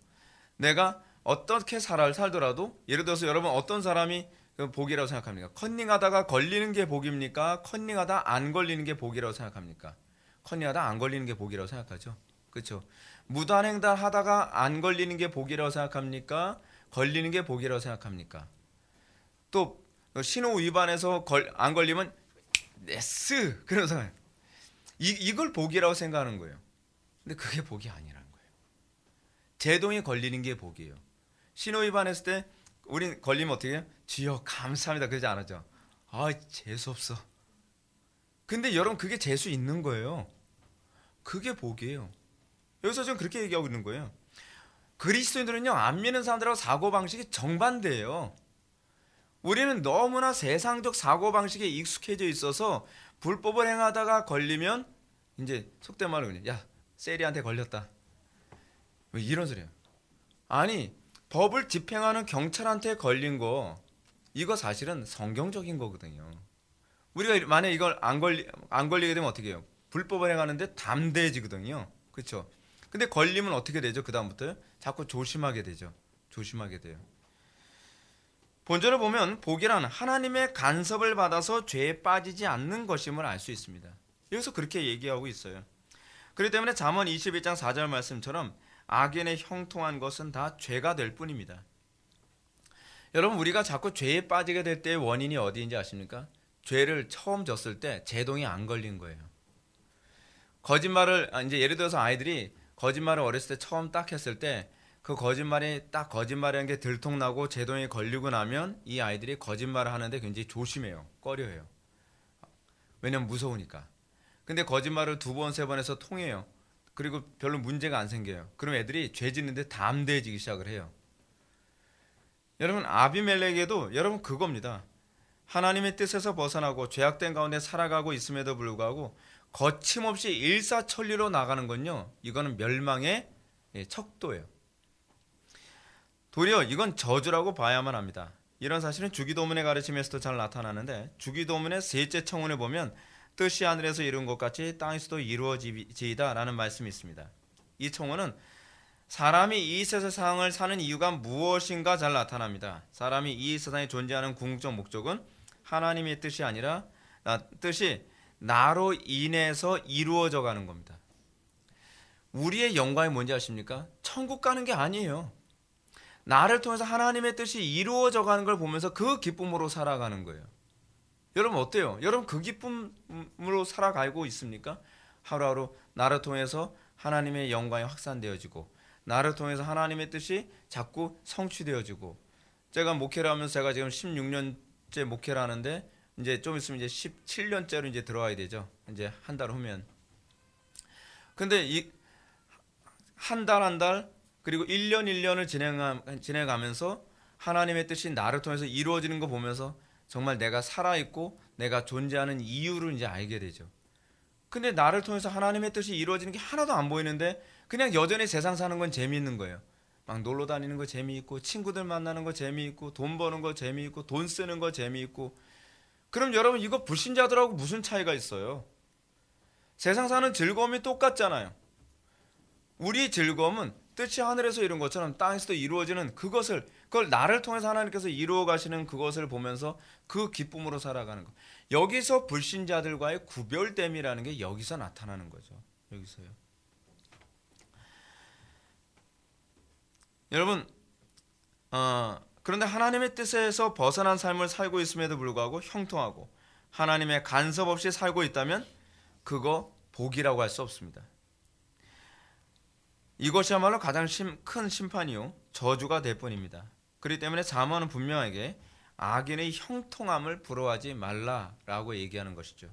내가 어떻게 살더라도 예를 들어서 여러분 어떤 사람이 복이라고 생각합니까? 컨닝하다가 걸리는 게 복입니까? 컨닝하다 안 걸리는 게 복이라고 생각합니까? 컨닝하다 안 걸리는 게 복이라고 생각하죠. 그렇죠? 무단횡단 하다가 안 걸리는 게 복이라고 생각합니까? 걸리는 게 복이라고 생각합니까? 또 신호 위반해서 안 걸리면 네스 그런 생각. 이걸 복이라고 생각하는 거예요. 근데 그게 복이 아니라는 거예요. 제동이 걸리는 게 복이에요. 신호 위반했을 때 우린 걸리면 어떻게 해요? 주여 감사합니다 그러지 않았죠. 재수없어. 근데 여러분 그게 재수 있는 거예요. 그게 복이에요. 여기서 지금 그렇게 얘기하고 있는 거예요. 그리스도인들은요 안 믿는 사람들하고 사고방식이 정반대예요. 우리는 너무나 세상적 사고방식에 익숙해져 있어서 불법을 행하다가 걸리면 이제 속된 말로 그냥 야 세리한테 걸렸다 왜 이런 소리야. 아니 법을 집행하는 경찰한테 걸린 거 이거 사실은 성경적인 거거든요. 우리가 만약에 이걸 안 걸리게 되면 어떻게 해요? 불법을 행하는데 담대해지거든요. 그렇죠? 근데 걸리면 어떻게 되죠? 그 다음부터 자꾸 조심하게 되죠. 조심하게 돼요. 본절을 보면 복이란 하나님의 간섭을 받아서 죄에 빠지지 않는 것임을 알 수 있습니다. 여기서 그렇게 얘기하고 있어요. 그렇기 때문에 잠언 21장 4절 말씀처럼 악인의 형통한 것은 다 죄가 될 뿐입니다. 여러분 우리가 자꾸 죄에 빠지게 될 때의 원인이 어디인지 아십니까? 죄를 처음 졌을 때 제동이 안 걸린 거예요. 거짓말을 이제 예를 들어서 아이들이 거짓말을 어렸을 때 처음 딱 했을 때 그 거짓말이 딱 거짓말이라는 게 들통나고 제동이 걸리고 나면 이 아이들이 거짓말을 하는데 굉장히 조심해요. 꺼려해요. 왜냐면 무서우니까. 근데 거짓말을 2번, 3번 해서 통해요. 그리고 별로 문제가 안 생겨요. 그럼 애들이 죄 짓는데 담대해지기 시작을 해요. 여러분 아비멜렉에도 여러분 그겁니다. 하나님의 뜻에서 벗어나고 죄악된 가운데 살아가고 있음에도 불구하고 거침없이 일사천리로 나가는 건요. 이거는 멸망의 척도예요. 도리어 이건 저주라고 봐야만 합니다. 이런 사실은 주기도문의 가르침에서도 잘 나타나는데 주기도문의 셋째 청원에 보면 뜻이 하늘에서 이룬 것 같이 땅에서도 이루어지이다 라는 말씀이 있습니다. 이 청원은 사람이 이 세상을 사는 이유가 무엇인가 잘 나타납니다. 사람이 이 세상에 존재하는 궁극적 목적은 하나님의 뜻이 아니라 뜻이 나로 인해서 이루어져 가는 겁니다. 우리의 영광이 뭔지 아십니까? 천국 가는 게 아니에요. 나를 통해서 하나님의 뜻이 이루어져 가는 걸 보면서 그 기쁨으로 살아가는 거예요. 여러분 어때요? 여러분 그 기쁨으로 살아가고 있습니까? 하루하루 나를 통해서 하나님의 영광이 확산되어지고 나를 통해서 하나님의 뜻이 자꾸 성취되어지고 제가 목회를 하면서 제가 지금 16년째 목회를 하는데 이제 좀 있으면 이제 17년째로 이제 들어와야 되죠. 이제 한 달 후면. 근데 이 한 달 그리고 1년 1년을 지내가면서 하나님의 뜻이 나를 통해서 이루어지는 거 보면서 정말 내가 살아있고 내가 존재하는 이유를 이제 알게 되죠. 근데 나를 통해서 하나님의 뜻이 이루어지는 게 하나도 안 보이는데 그냥 여전히 세상 사는 건 재미있는 거예요. 막 놀러 다니는 거 재미있고 친구들 만나는 거 재미있고 돈 버는 거 재미있고 돈 쓰는 거 재미있고 그럼 여러분 이거 불신자들하고 무슨 차이가 있어요? 세상 사는 즐거움이 똑같잖아요. 우리의 즐거움은 뜻이 하늘에서 이룬 것처럼 땅에서도 이루어지는 그걸 나를 통해서 하나님께서 이루어 가시는 그것을 보면서 그 기쁨으로 살아가는 것. 여기서 불신자들과의 구별됨이라는 게 여기서 나타나는 거죠. 여기서요. 여러분, 그런데 하나님의 뜻에서 벗어난 삶을 살고 있음에도 불구하고 형통하고 하나님의 간섭 없이 살고 있다면 그거 복이라고 할 수 없습니다. 이것이야말로 가장 큰 심판이요 저주가 될 뿐입니다. 그렇기 때문에 잠언은 분명하게 악인의 형통함을 부러워하지 말라라고 얘기하는 것이죠.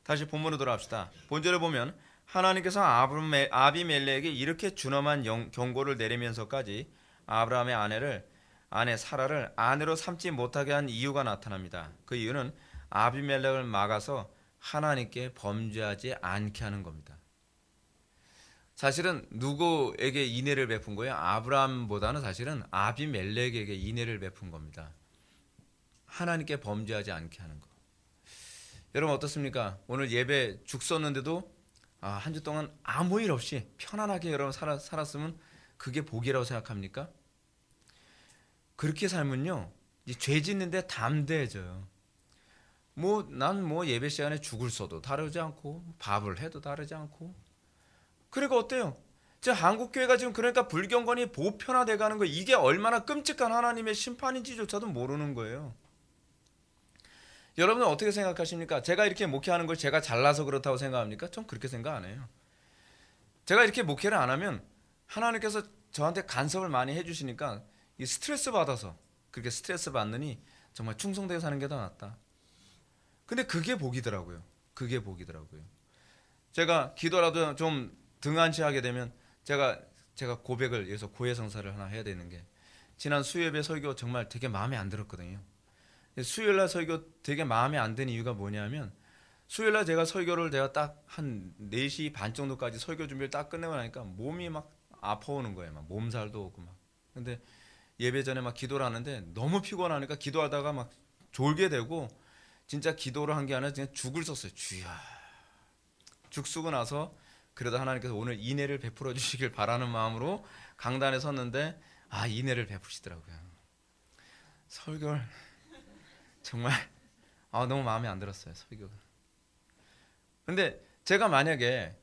다시 본문으로 돌아갑시다. 본절에 보면 하나님께서 아비멜렉에게 이렇게 준엄한 경고를 내리면서까지 아브라함의 아내 사라를 아내로 삼지 못하게 한 이유가 나타납니다. 그 이유는 아비멜렉을 막아서 하나님께 범죄하지 않게 하는 겁니다. 사실은 누구에게 인애를 베푼 거예요? 아브라함보다는 사실은 아비멜렉에게 인애를 베푼 겁니다. 하나님께 범죄하지 않게 하는 거. 여러분 어떻습니까? 오늘 예배 죽 썼는데도 한 주 동안 아무 일 없이 편안하게 여러분 살았으면 그게 복이라고 생각합니까? 그렇게 살면요 죄 짓는데 담대해져요. 난 예배 시간에 죽을 써도 다르지 않고 밥을 해도 다르지 않고 그리고 어때요? 한국 교회가 지금 그러니까 불경건이 보편화돼 가는 거예요. 이게 얼마나 끔찍한 하나님의 심판인지조차도 모르는 거예요. 여러분은 어떻게 생각하십니까? 제가 이렇게 목회하는 걸 제가 잘나서 그렇다고 생각합니까? 전 그렇게 생각 안 해요. 제가 이렇게 목회를 안 하면 하나님께서 저한테 간섭을 많이 해주시니까 이 스트레스 받아서 그렇게 스트레스 받느니 정말 충성되게 사는 게 더 낫다. 근데 그게 복이더라고요. 그게 복이더라고요. 제가 기도라도 좀 등한시하게 되면 제가 고백을 여기서 고해성사를 하나 해야 되는 게 지난 수요일에 설교 정말 되게 마음에 안 들었거든요. 수요일날 설교 되게 마음에 안 드는 이유가 뭐냐면 수요일날 제가 설교를 딱 한 4시 반 정도까지 설교 준비를 딱 끝내고 나니까 몸이 막 아파오는 거예요. 막 몸살도 오고 막. 근데 예배 전에 막 기도를 하는데 너무 피곤하니까 기도하다가 막 졸게 되고 진짜 기도를 한 게 아니라 그냥 죽을 썼어요. 주야. 죽 쓰고 나서 그러다 하나님께서 오늘 인애를 베풀어 주시길 바라는 마음으로 강단에 섰는데 인애를 베푸시더라고요. 설교를 정말 너무 마음에 안 들었어요. 설교가. 근데 제가 만약에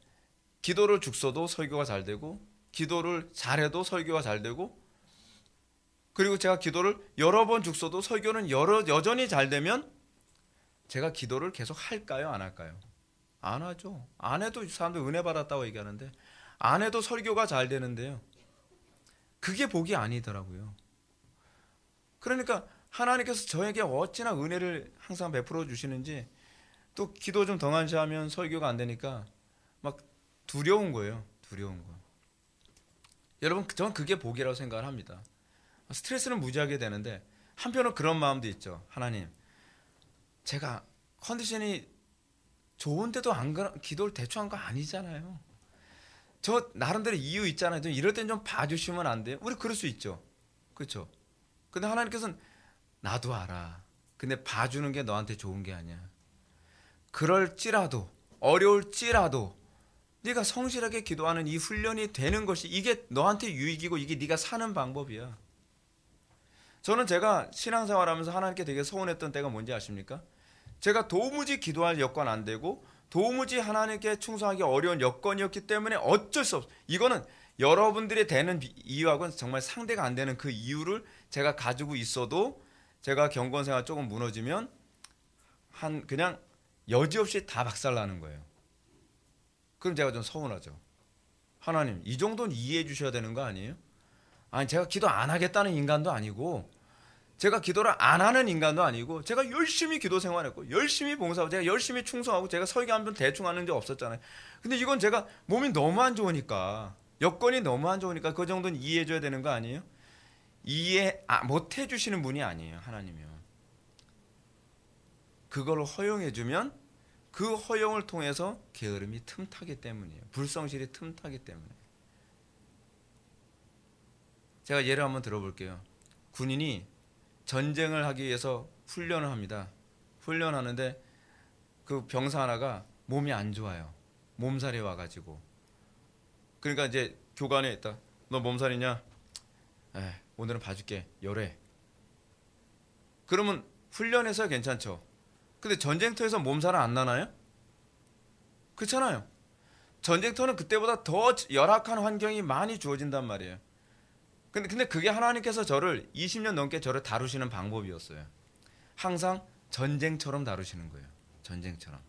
기도를 죽서도 설교가 잘 되고 기도를 잘해도 설교가 잘 되고 그리고 제가 기도를 여러 번 죽서도 설교는 여전히 잘 되면 제가 기도를 계속 할까요? 안 할까요? 안 하죠. 안 해도 사람들 은혜 받았다고 얘기하는데 안 해도 설교가 잘 되는데요. 그게 복이 아니더라고요. 그러니까 하나님께서 저에게 어찌나 은혜를 항상 베풀어 주시는지 또 기도 좀 덩한시하면 설교가 안 되니까 막 두려운 거예요. 두려운 거. 여러분 저는 그게 복이라고 생각을 합니다. 스트레스는 무지하게 되는데 한편으로 그런 마음도 있죠. 하나님 제가 컨디션이 좋은데도 기도를 대충 한 거 아니잖아요. 저 나름대로 이유 있잖아요. 이럴 땐 좀 봐주시면 안 돼요? 우리 그럴 수 있죠. 그렇죠? 근데 하나님께서는 나도 알아. 근데 봐주는 게 너한테 좋은 게 아니야. 그럴지라도 어려울지라도 네가 성실하게 기도하는 이 훈련이 되는 것이 이게 너한테 유익이고 이게 네가 사는 방법이야. 저는 제가 신앙생활하면서 하나님께 되게 서운했던 때가 뭔지 아십니까? 제가 도무지 기도할 여건 안 되고 도무지 하나님께 충성하기 어려운 여건이었기 때문에 어쩔 수 없어. 이거는 여러분들이 되는 이유하고는 정말 상대가 안 되는 그 이유를 제가 가지고 있어도 제가 경건생활 조금 무너지면 그냥 여지없이 다 박살나는 거예요. 그럼 제가 좀 서운하죠. 하나님, 이 정도는 이해해 주셔야 되는 거 아니에요? 아니, 제가 기도 안 하겠다는 인간도 아니고 제가 기도를 안 하는 인간도 아니고 제가 열심히 기도 생활했고 열심히 봉사하고 제가 열심히 충성하고 제가 설교 한 번 대충 하는 적 없었잖아요. 근데 이건 제가 몸이 너무 안 좋으니까 여건이 너무 안 좋으니까 그 정도는 이해해 줘야 되는 거 아니에요? 이해 못 해주시는 분이 아니에요. 하나님이요. 그걸 허용해 주면 그 허용을 통해서 게으름이 틈타기 때문이에요. 불성실이 틈타기 때문에. 제가 예를 한번 들어볼게요. 군인이 전쟁을 하기 위해서 훈련을 합니다. 훈련하는데 그 병사 하나가 몸이 안 좋아요. 몸살이 와가지고. 그러니까 이제 교관에 있다. 너 몸살이냐? 오늘은 봐줄게. 열해. 그러면 훈련해서 괜찮죠. 근데 전쟁터에서 몸살은 안 나나요? 그렇잖아요. 전쟁터는 그때보다 더 열악한 환경이 많이 주어진단 말이에요. 근데 그게 하나님께서 저를 20년 넘게 저를 다루시는 방법이었어요. 항상 전쟁처럼 다루시는 거예요. 전쟁처럼.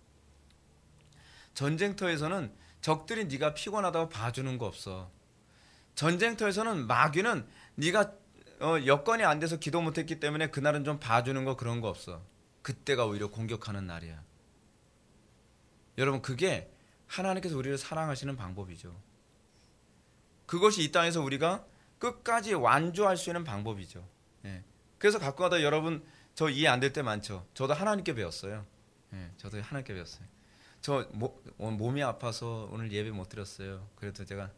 전쟁터에서는 적들이 네가 피곤하다고 봐주는 거 없어. 전쟁터에서는 마귀는 네가 여건이 안 돼서 기도 못했기 때문에 그날은 좀 봐주는 거 그런 거 없어. 그때가 오히려 공격하는 날이야. 여러분 그게 하나님께서 우리를 사랑하시는 방법이죠. 그것이 이 땅에서 우리가 끝까지 완주할 수 있는 방법이죠. 예. 그래서 가끔가다 여러분 저 이해 안 될 때 많죠. 저도 하나님께 배웠어요. 예. 저도 하나님께 배웠어요. 저 몸이 아파서 오늘 예배 못 드렸어요. 그래도 제가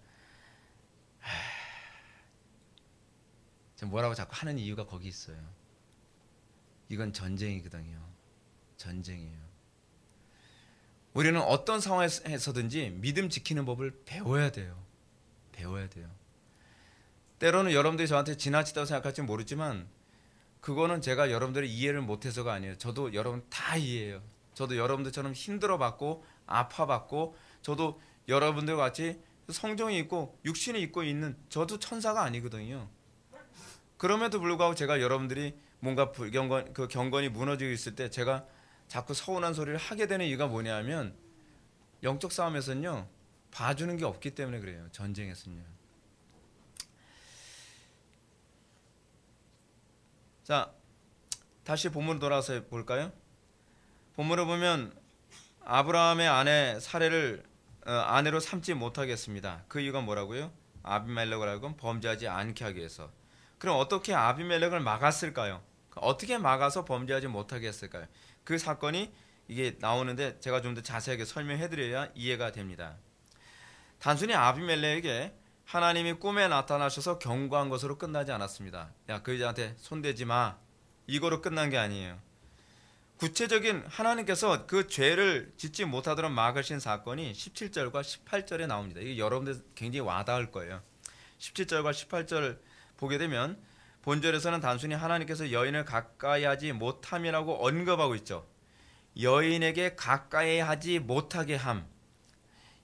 뭐라고 자꾸 하는 이유가 거기 있어요. 이건 전쟁이거든요. 전쟁이에요. 우리는 어떤 상황에서든지 믿음 지키는 법을 배워야 돼요. 배워야 돼요. 때로는 여러분들이 저한테 지나치다고 생각할지 모르지만 그거는 제가 여러분들이 이해를 못해서가 아니에요. 저도 여러분 다 이해해요. 저도 여러분들처럼 힘들어봤고 아파봤고 저도 여러분들과 같이 성정이 있고 육신이 있고 있는 저도 천사가 아니거든요. 그럼에도 불구하고 제가 여러분들이 뭔가 경건이 무너지고 있을 때 제가 자꾸 서운한 소리를 하게 되는 이유가 뭐냐면 영적 싸움에서는요 봐주는 게 없기 때문에 그래요. 전쟁에서는요. 자, 다시 본문으로 돌아와서 볼까요? 본문을 보면 아브라함의 아내 사레를 아내로 삼지 못하겠습니다. 그 이유가 뭐라고요? 아비멜렉을 하여금 범죄하지 않게 하기 위해서. 그럼 어떻게 아비멜렉을 막았을까요? 어떻게 막아서 범죄하지 못하게 했을까요? 그 사건이 이게 나오는데 제가 좀 더 자세하게 설명해드려야 이해가 됩니다. 단순히 아비멜렉에게 하나님이 꿈에 나타나셔서 경고한 것으로 끝나지 않았습니다. 야, 그 여자한테 손대지 마. 이거로 끝난 게 아니에요. 구체적인 하나님께서 그 죄를 짓지 못하도록 막으신 사건이 17절과 18절에 나옵니다. 이게 여러분들 굉장히 와닿을 거예요. 17절과 18절 보게 되면 본절에서는 단순히 하나님께서 여인을 가까이 하지 못함이라고 언급하고 있죠. 여인에게 가까이 하지 못하게 함.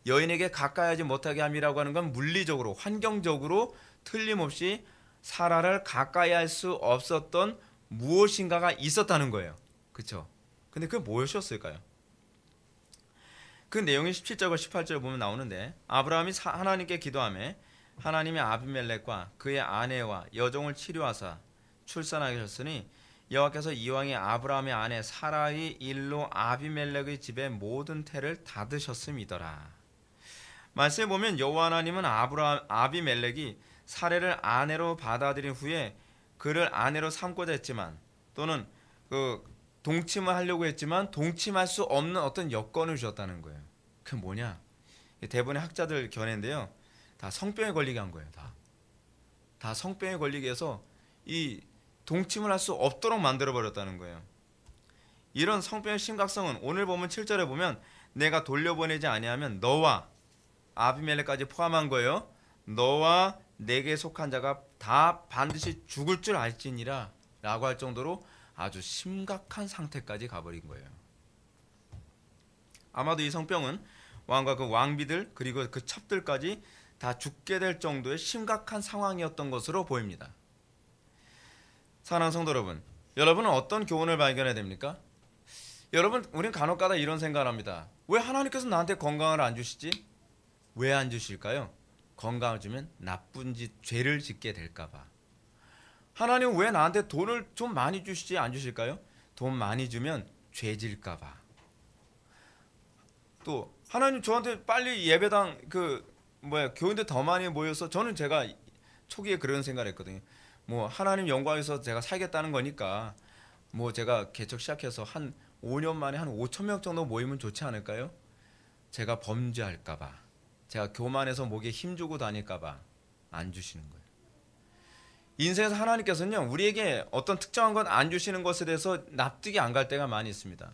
여인에게 가까이 하지 못하게 함이라고 하는 건 물리적으로 환경적으로 틀림없이 사라를 가까이 할 수 없었던 무엇인가가 있었다는 거예요. 그렇죠? 근데 그게 무엇이었을까요? 그 내용이 17절과 18절 보면 나오는데 아브라함이 하나님께 기도하며 하나님이 아비멜렉과 그의 아내와 여종을 치료하사 출산하게 하셨으니 여호와께서 이왕에 아브라함의 아내 사라의 일로 아비멜렉의 집에 모든 태를 닫으셨음이더라. 말씀에 보면 여호와 하나님은 아비멜렉이 사레를 아내로 받아들인 후에 그를 아내로 삼고자 했지만 또는 그 동침을 하려고 했지만 동침할 수 없는 어떤 여건을 주셨다는 거예요. 그게 뭐냐? 대부분의 학자들 견해인데요. 다 성병에 걸리게 한 거예요. 다 성병에 걸리게 해서 이 동침을 할 수 없도록 만들어 버렸다는 거예요. 이런 성병의 심각성은 오늘 보면 7절에 보면 내가 돌려보내지 아니하면 너와 아비멜렉까지 포함한 거예요. 너와 내게 속한 자가 다 반드시 죽을 줄 알지니라 라고 할 정도로 아주 심각한 상태까지 가버린 거예요. 아마도 이 성병은 왕과 그 왕비들 그리고 그 첩들까지 다 죽게 될 정도의 심각한 상황이었던 것으로 보입니다. 사랑하는 성도 여러분, 여러분은 어떤 교훈을 발견해야 됩니까? 여러분, 우린 간혹가다 이런 생각을 합니다. 왜 하나님께서 나한테 건강을 안 주시지? 왜 안 주실까요? 건강을 주면 나쁜 짓, 죄를 짓게 될까 봐. 하나님은 왜 나한테 돈을 좀 많이 주시지 안 주실까요? 돈 많이 주면 죄 질까 봐. 또 하나님 저한테 빨리 예배당 교인들 더 많이 모여서 저는 제가 초기에 그런 생각을 했거든요. 뭐 하나님 영광에서 제가 살겠다는 거니까 뭐 제가 개척 시작해서 한 5년 만에 한 5천 명 정도 모이면 좋지 않을까요? 제가 범죄할까 봐. 제가 교만해서 목에 힘주고 다닐까 봐 안 주시는 거예요. 인생에서 하나님께서는요, 우리에게 어떤 특정한 것 안 주시는 것에 대해서 납득이 안 갈 때가 많이 있습니다.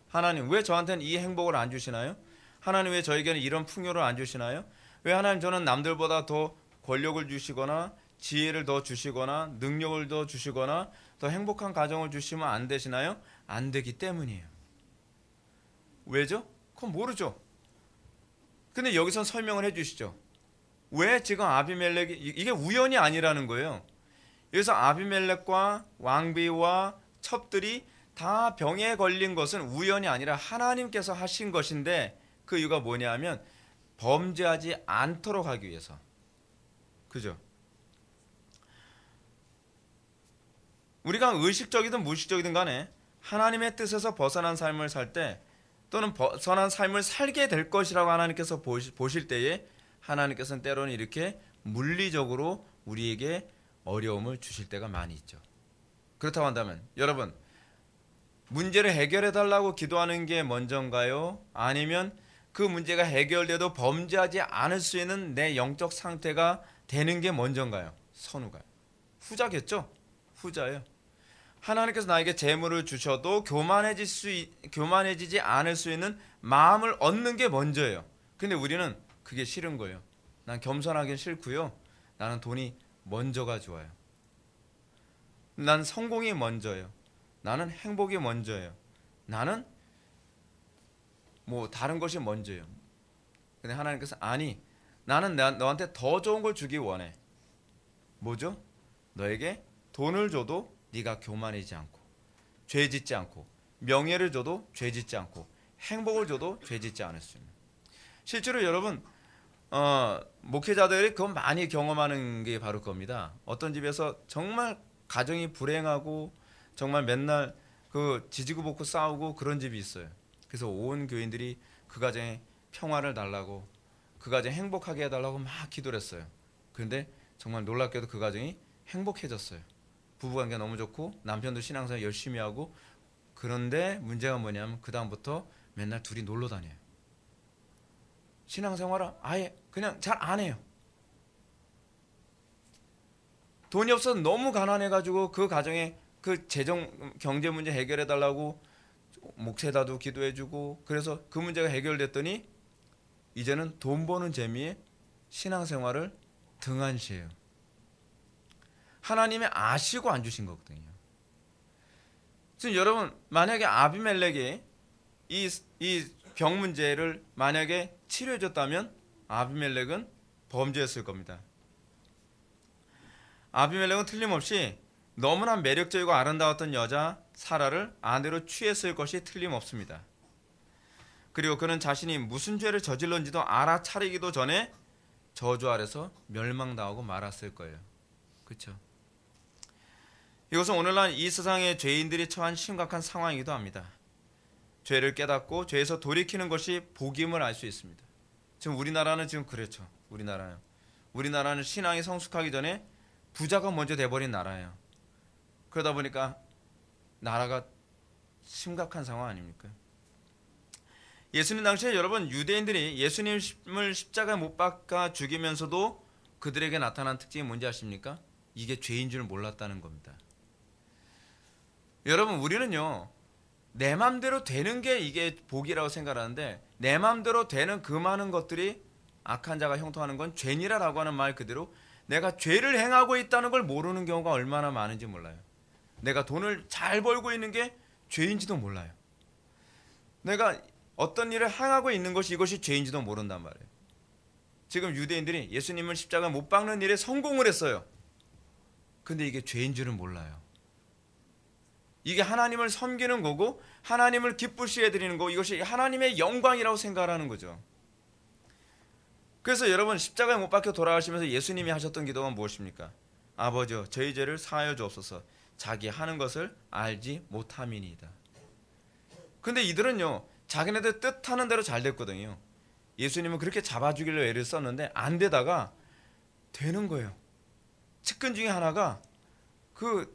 하나님 왜 저한테는 이 행복을 안 주시나요? 하나님 왜 저에게는 이런 풍요를 안 주시나요? 왜 하나님 저는 남들보다 더 권력을 주시거나 지혜를 더 주시거나 능력을 더 주시거나 더 행복한 가정을 주시면 안 되시나요? 안 되기 때문이에요. 왜죠? 그건 모르죠. 근데 여기서 설명을 해주시죠. 왜 지금 아비멜렉이 이게 우연이 아니라는 거예요. 그래서 아비멜렉과 왕비와 첩들이 다 병에 걸린 것은 우연이 아니라 하나님께서 하신 것인데 그 이유가 뭐냐면 범죄하지 않도록 하기 위해서. 그죠? 우리가 의식적이든 무의식적이든 간에 하나님의 뜻에서 벗어난 삶을 살 때 또는 벗어난 삶을 살게 될 것이라고 하나님께서 보실 때에 하나님께서는 때로는 이렇게 물리적으로 우리에게 어려움을 주실 때가 많이 있죠. 그렇다고 한다면 여러분, 문제를 해결해 달라고 기도하는 게 먼저인가요? 아니면 그 문제가 해결돼도 범죄하지 않을 수 있는 내 영적 상태가 되는 게 먼저인가요? 선우가요. 후자겠죠? 후자예요. 하나님께서 나에게 재물을 주셔도 교만해지지 않을 수 있는 마음을 얻는 게 먼저예요. 근데 우리는 그게 싫은 거예요. 난 겸손하긴 싫고요. 나는 돈이 먼저가 좋아요. 난 성공이 먼저예요. 나는 행복이 먼저예요. 나는 뭐 다른 것이 먼저예요. 근데 하나님께서 아니, 나는 너한테 더 좋은 걸 주기 원해. 뭐죠? 너에게 돈을 줘도 네가 교만하지 않고 죄짓지 않고 명예를 줘도 죄짓지 않고 행복을 줘도 죄짓지 않을 수 있는. 실제로 여러분 목회자들이 그건 많이 경험하는 게 바로 겁니다. 어떤 집에서 정말 가정이 불행하고 정말 맨날 그 지지고 볶고 싸우고 그런 집이 있어요. 그래서 온 교인들이 그 가정에 평화를 달라고 그 가정 행복하게 해달라고 막 기도를 했어요. 그런데 정말 놀랍게도 그 가정이 행복해졌어요. 부부관계가 너무 좋고 남편도 신앙생활 열심히 하고. 그런데 문제가 뭐냐면 그 다음부터 맨날 둘이 놀러 다녀요. 신앙생활을 아예 그냥 잘 안 해요. 돈이 없어서 너무 가난해가지고 그 가정에 그 재정 경제 문제 해결해 달라고 목회자도 기도해주고 그래서 그 문제가 해결됐더니 이제는 돈 버는 재미에 신앙생활을 등한시해요. 하나님이 아시고 안 주신 거거든요. 지금 여러분 만약에 아비멜렉이 이 병 문제를 만약에 치료해줬다면 아비멜렉은 범죄했을 겁니다. 아비멜렉은 틀림없이 너무나 매력적이고 아름다웠던 여자 사라를 아내로 취했을 것이 틀림없습니다. 그리고 그는 자신이 무슨 죄를 저질렀는지도 알아차리기도 전에 저주 아래서 멸망당하고 말았을 거예요. 그렇죠? 이것은 오늘날 이 세상의 죄인들이 처한 심각한 상황이기도 합니다. 죄를 깨닫고 죄에서 돌이키는 것이 복임을 알 수 있습니다. 지금 우리나라는 지금 그렇죠. 우리나라는 신앙이 성숙하기 전에 부자가 먼저 돼버린 나라예요. 그러다 보니까 나라가 심각한 상황 아닙니까? 예수님 당시에 여러분 유대인들이 예수님을 십자가에 못 박아 죽이면서도 그들에게 나타난 특징이 뭔지 아십니까? 이게 죄인 줄 몰랐다는 겁니다. 여러분, 우리는요, 내 맘대로 되는 게 이게 복이라고 생각하는데, 내 맘대로 되는 그 많은 것들이 악한 자가 형통하는 건 죄니라라고 하는 말 그대로 내가 죄를 행하고 있다는 걸 모르는 경우가 얼마나 많은지 몰라요. 내가 돈을 잘 벌고 있는 게 죄인지도 몰라요. 내가 어떤 일을 행하고 있는 것이 이것이 죄인지도 모른단 말이에요. 지금 유대인들이 예수님을 십자가에 못 박는 일에 성공을 했어요. 근데 이게 죄인 줄은 몰라요. 이게 하나님을 섬기는 거고 하나님을 기쁘시게 해드리는 거, 이것이 하나님의 영광이라고 생각하는 거죠. 그래서 여러분, 십자가에 못 박혀 돌아가시면서 예수님이 하셨던 기도가 무엇입니까? 아버지여, 저희 죄를 사하여 주옵소서. 자기 하는 것을 알지 못함이니이다. 근데 이들은요, 자기네들 뜻하는 대로 잘 됐거든요. 예수님은 그렇게 잡아주기로 애를 썼는데 안 되다가 되는 거예요. 측근 중에 하나가 그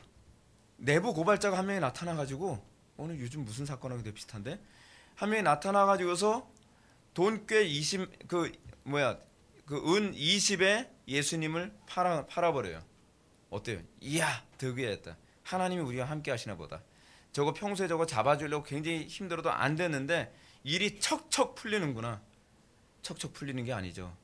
내부 고발자가 한 명이 나타나가지고, 오늘 요즘 무슨 사건하고 되게 비슷한데, 한 명이 나타나가지고서 돈 꽤 20, 은 20에 예수님을 팔아버려요. 어때요? 이야, 득이했다. 하나님이 우리와 함께 하시나 보다. 저거 평소에 저거 잡아주려고 굉장히 힘들어도 안 됐는데 일이 척척 풀리는구나. 척척 풀리는 게 아니죠.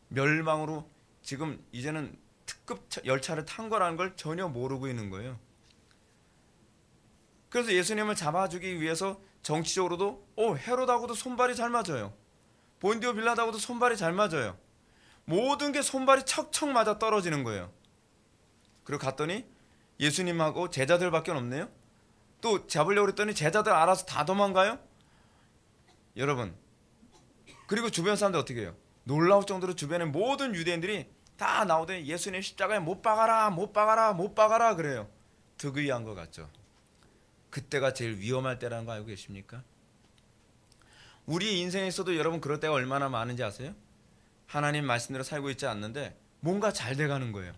멸망으로 지금 이제는 특급 열차를 탄 거라는 걸 전혀 모르고 있는 거예요. 그래서 예수님을 잡아주기 위해서 정치적으로도 헤롯하고도 손발이 잘 맞아요. 본디오 빌라도하고도 손발이 잘 맞아요. 모든 게 손발이 척척 맞아 떨어지는 거예요. 그리고 갔더니 예수님하고 제자들밖에 없네요. 또 잡으려고 했더니 제자들 알아서 다 도망가요. 여러분, 그리고 주변 사람들 어떻게 해요? 놀라울 정도로 주변에 모든 유대인들이 다 나오더니 예수님 십자가에 못 박아라, 못 박아라, 못 박아라 그래요. 득의한 것 같죠. 그때가 제일 위험할 때라는 거 알고 계십니까? 우리 인생에서도 여러분 그럴 때가 얼마나 많은지 아세요? 하나님 말씀대로 살고 있지 않는데 뭔가 잘 돼가는 거예요.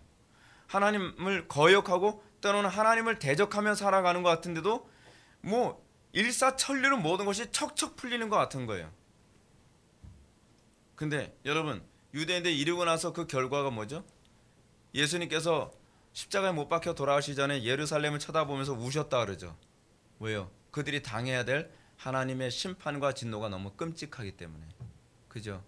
하나님을 거역하고 때로는 하나님을 대적하며 살아가는 것 같은데도 뭐 일사천리로 모든 것이 척척 풀리는 것 같은 거예요. 근데 여러분, 유대인들 이르고 나서 그 결과가 뭐죠? 예수님께서 십자가에 못 박혀 돌아가시기 전에 예루살렘을 쳐다보면서 우셨다 그러죠. 왜요? 그들이 당해야 될 하나님의 심판과 진노가 너무 끔찍하기 때문에. 그죠?